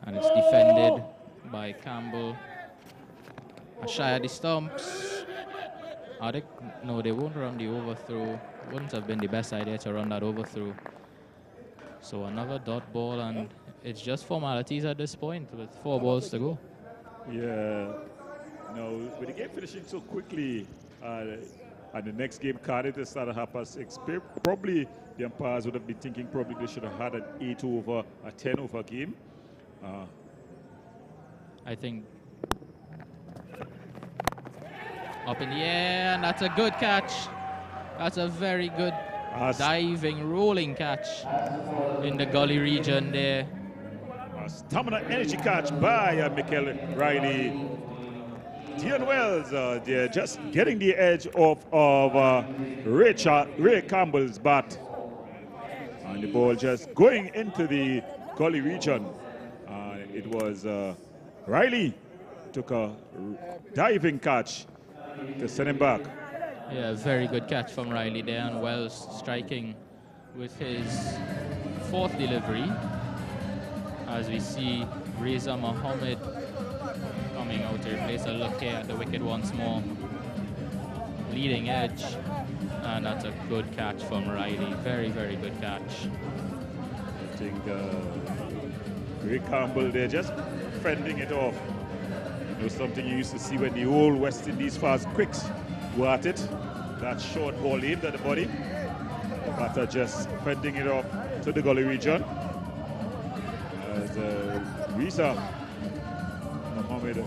S8: And it's defended by Campbell. A shy at the stumps. No, they won't run the overthrow. Wouldn't have been the best idea to run that overthrow. So another dot ball, and it's just formalities at this point with 4 balls to go.
S7: Yeah. No, with the game finishing so quickly, and the next game Cardiff is started at 6:30, probably the umpires would have been thinking probably they should have had an 8-over, a 10-over game.
S8: I think up in the air, and that's a good catch. That's a very good diving, rolling catch in the gully region there.
S7: A stamina energy catch by Michael Riley. Dion Wells, they're just getting the edge off of Ray Campbell's bat. And the ball just going into the gully region. It was Riley took a diving catch to send him back.
S8: Yeah, very good catch from Riley there, and Wells striking with his 4th delivery. As we see Reza Mohammed coming out to replace a look here at the wicket once more. Leading edge, and that's a good catch from Riley. Very, very good catch.
S7: I think Ray Campbell, they're just fending it off. You know, something you used to see when the old West Indies fast quicks were at it. That short ball aimed at the body. But just fending it off to the gully region. As Reza Mohammed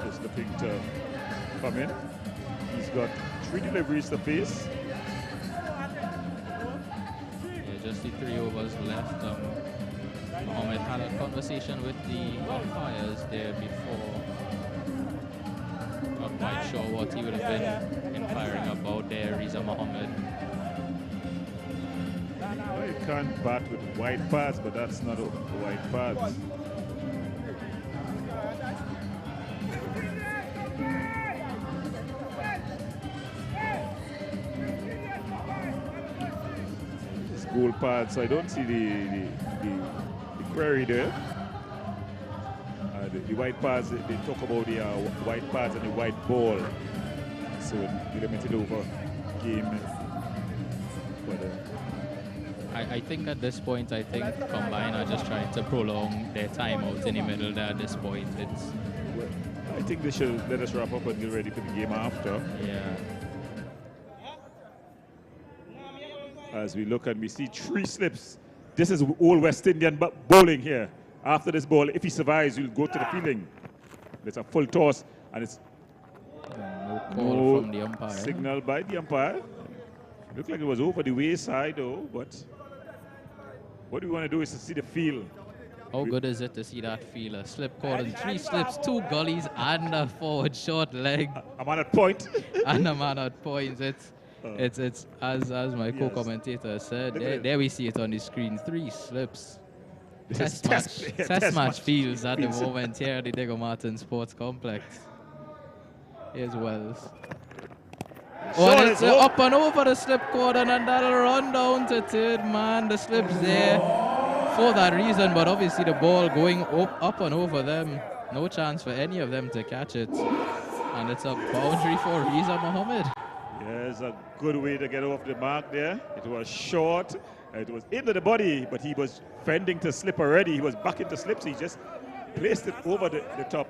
S7: is looking to come in. He's got 3 deliveries to face.
S8: Yeah, just the 3 overs left. Mohammed had a conversation with the umpires there before. Not quite sure what he would have been inquiring about there, Reza Mohammed.
S7: No, you can't bat with wide paths, but that's not a wide path. It's goal paths, so I don't see the query there. The white paths, they talk about the white paths and the white ball. So the limited over game. But,
S8: I think at this point, I think Combine are just trying to prolong their timeout in the middle there at this point.
S7: I think they should let us wrap up and get ready for the game after.
S8: Yeah.
S7: As we look and we see 3 slips. This is all West Indian bowling here. After this ball, if he survives, he'll go to the fielding. It's a full toss, and it's
S8: no call from the umpire.
S7: Signal by the umpire. Looked like it was over the wayside, though, but what we want to do is to see the field.
S8: How good is it to see that field? A slip cordon, 3 slips, 2 gullies, and a forward short leg.
S7: A man at point.
S8: And a man at points. It's as my co-commentator said. There we see it on the screen. 3 slips. Test match fields at the moment here at the Diego Martin Sports Complex. Here's Wells. Oh, and it's up and over the slip cordon, and that'll run down to third man. The slip's there for that reason, but obviously the ball going up and over them. No chance for any of them to catch it. And it's a boundary for Reza Mohammed.
S7: Yes, a good way to get off the mark there. It was short. It was into the body, but he was fending to slip already. He was back into slip, so he just placed it over the top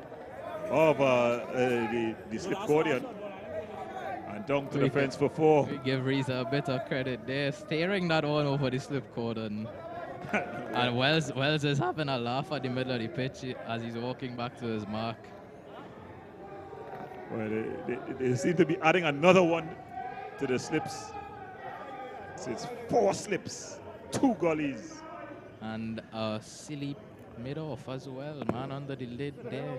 S7: of the slip cordon and down to the fence for 4.
S8: We give Reza a bit of credit there, steering that one over the slip cordon. And Wells is having a laugh at the middle of the pitch as he's walking back to his mark.
S7: Well, they seem to be adding another one to the slips. So it's 4 slips, 2 gullies.
S8: And a silly mid-off as well. Man under the lid there.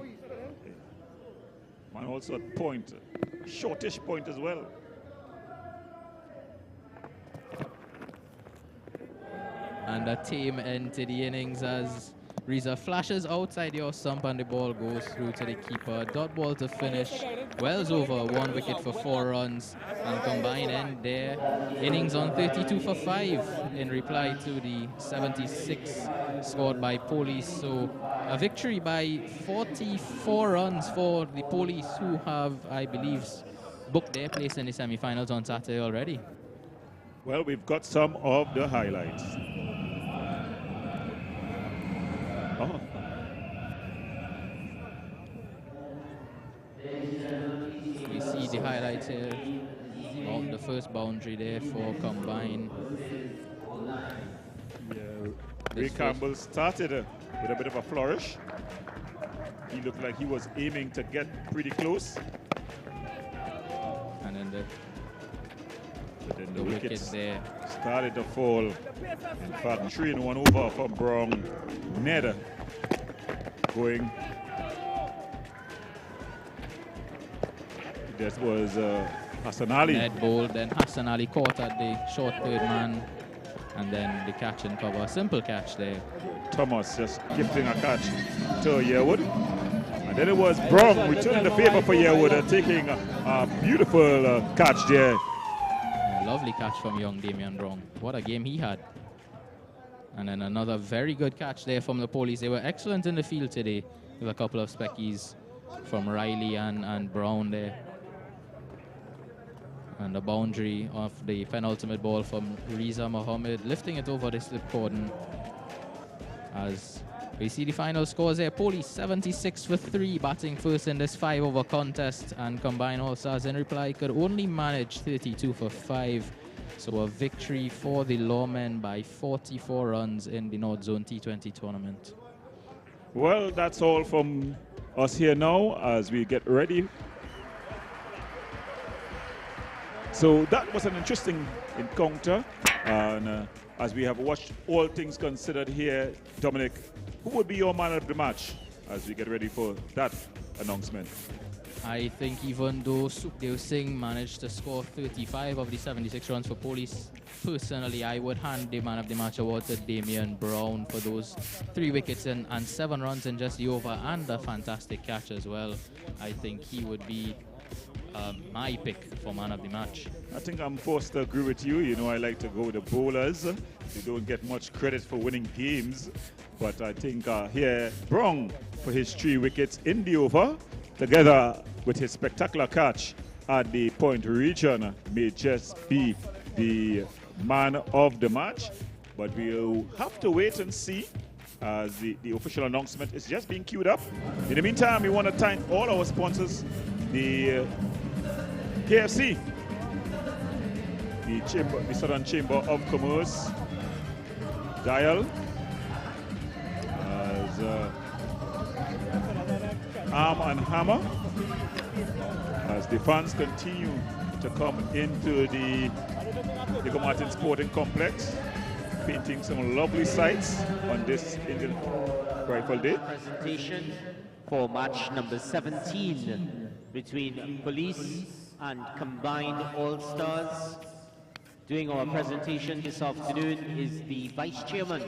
S7: Man also at point, shortish point as well.
S8: And a tame end to the innings as Reza flashes outside your stump and the ball goes through to the keeper. Dot ball to finish. Wells over, 1 wicket for 4 runs. And combined end there. Innings on 32 for 5 in reply to the 76 scored by Police. So a victory by 44 runs for the Police, who have, I believe, booked their place in the semi-finals on Saturday already.
S7: Well, we've got some of the highlights.
S8: We see the highlights here of the first boundary there for combine.
S7: Yeah, Ray Campbell started with a bit of a flourish. He looked like he was aiming to get pretty close.
S8: And then
S7: the wickets
S8: there
S7: started to fall. In fact, 3-1 over from Brown. Ned going That was Hassan Ali.
S8: Net ball, then Hassan Ali caught at the short third man, and then the catch and cover. Simple catch there.
S7: Thomas just gifting a catch to Yearwood. And then it was Brown returning the favor for Yearwood, taking a beautiful catch there.
S8: A lovely catch from young Damian Brown. What a game he had. And then another very good catch there from the police. They were excellent in the field today with a couple of speckies from Riley and Brown there. And the boundary of the penultimate ball from Riza Mohammed, lifting it over the slip cordon. As we see the final scores there, Police 76 for 3, batting first in this 5-over contest, and Combined All-Stars in reply could only manage 32 for 5. So a victory for the Lawmen by 44 runs in the North Zone T20 tournament.
S7: Well, that's all from us here now as we get ready. So that was an interesting encounter. And as we have watched all things considered here, Dominic, who would be your man of the match as we get ready for that announcement?
S8: I think even though Sukhdev Singh managed to score 35 of the 76 runs for Police, personally I would hand the man of the match award to Damian Brown for those 3 wickets and 7 runs in just the over, and a fantastic catch as well. I think he would be my pick for man of the match.
S7: I think I'm forced to agree with you. You know, I like to go with the bowlers. They don't get much credit for winning games. But I think here, Brown for his 3 wickets in the over, together with his spectacular catch at the point region, may just be the man of the match. But we'll have to wait and see as the official announcement is just being queued up. In the meantime, we want to thank all our sponsors, the KFC, the Southern Chamber of Commerce, Dial, as Arm and Hammer, as the fans continue to come into the Diego Martin Sporting Complex, painting some lovely sights on this Indian Rifle Day.
S5: Presentation for match number 17 between Police and Combined All-Stars. Doing our presentation this afternoon is the Vice Chairman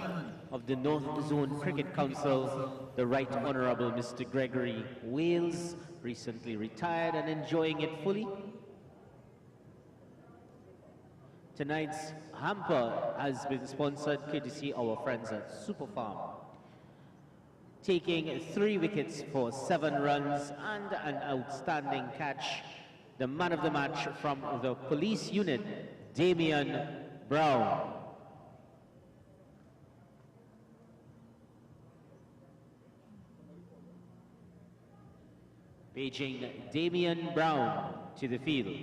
S5: of the North Zone Cricket Council, the Right Honourable Mr. Gregory Wales, recently retired and enjoying it fully. Tonight's hamper has been sponsored courtesy our friends at Superfarm. Taking 3 wickets for 7 runs and an outstanding catch, the man of the match from the Police unit, Damian Brown. Paging Damian Brown to the field.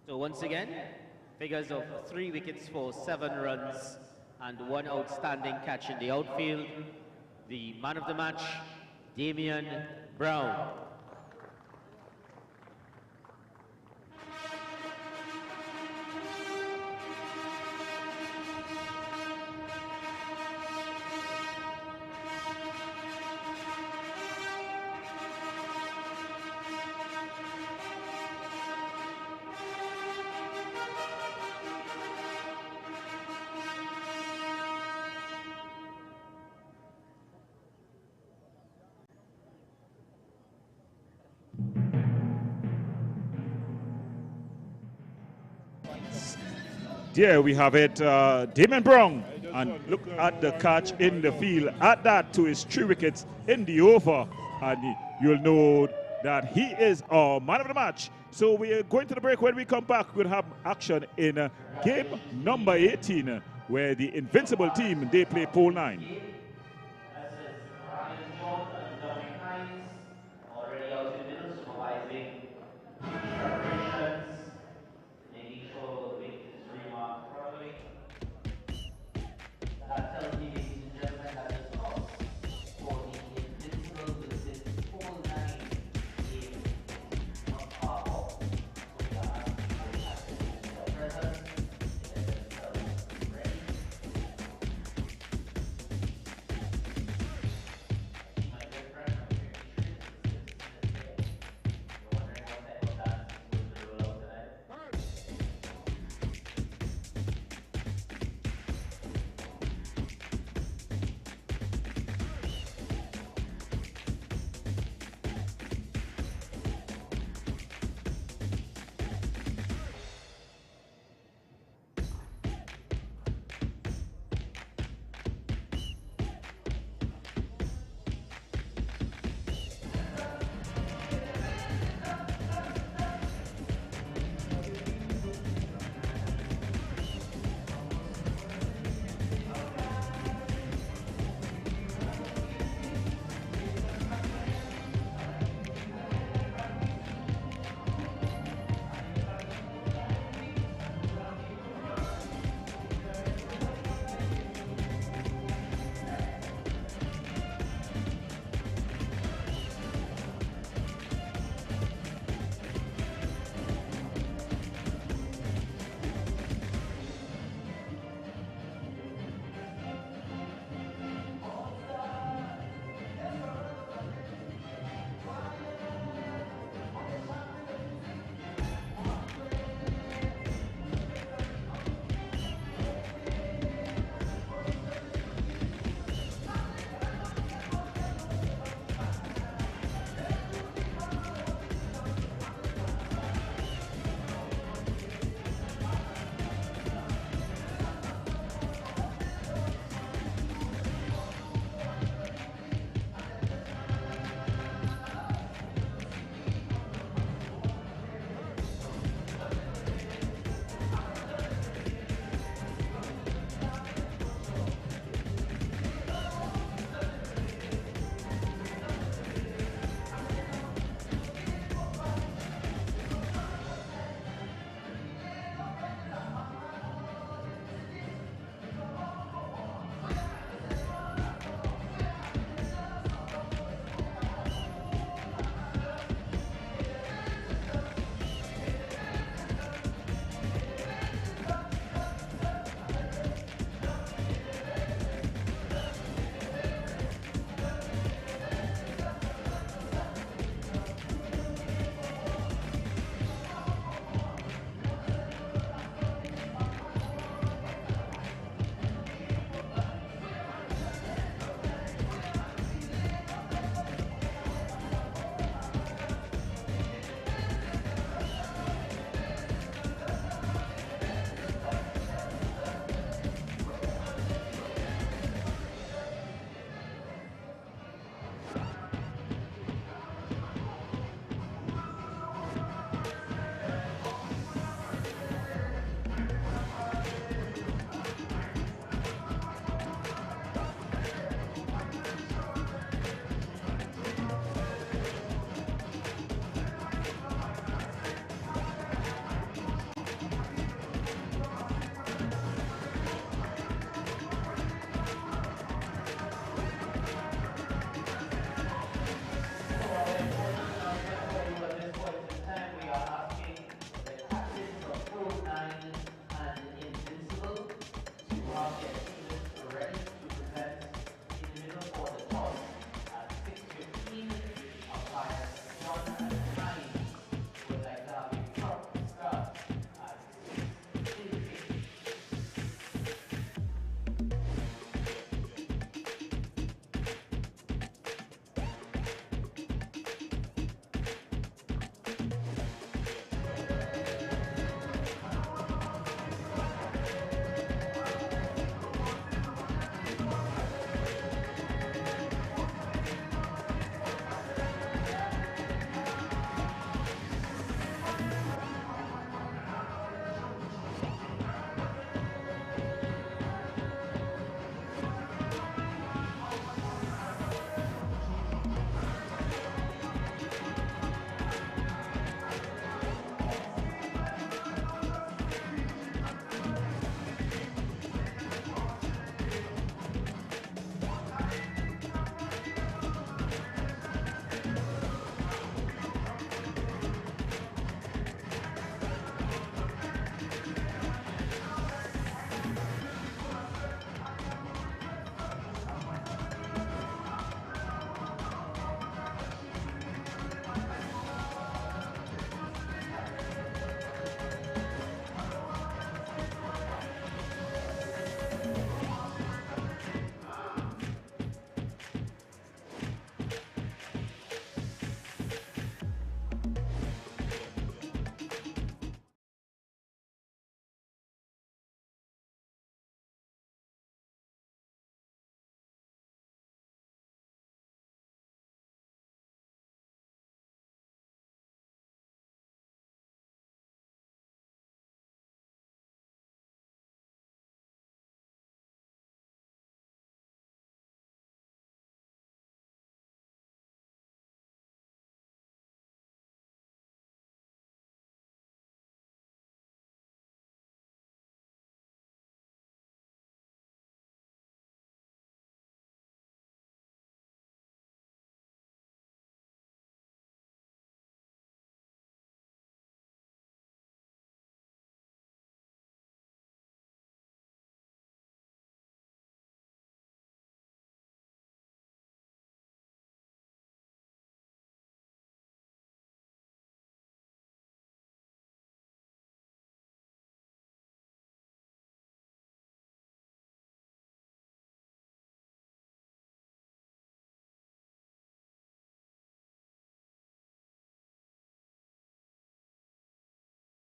S5: So once again, figures of 3 wickets for 7 runs and 1 outstanding catch in the outfield. The man of the match, Damian Brown.
S7: There we have it, Damian Brown, and look at the catch in the field. Add that to his 3 wickets in the over, and you'll know that he is our man of the match. So we're going to the break. When we come back, we'll have action in game number 18, where the Invincible team, they play pole 9.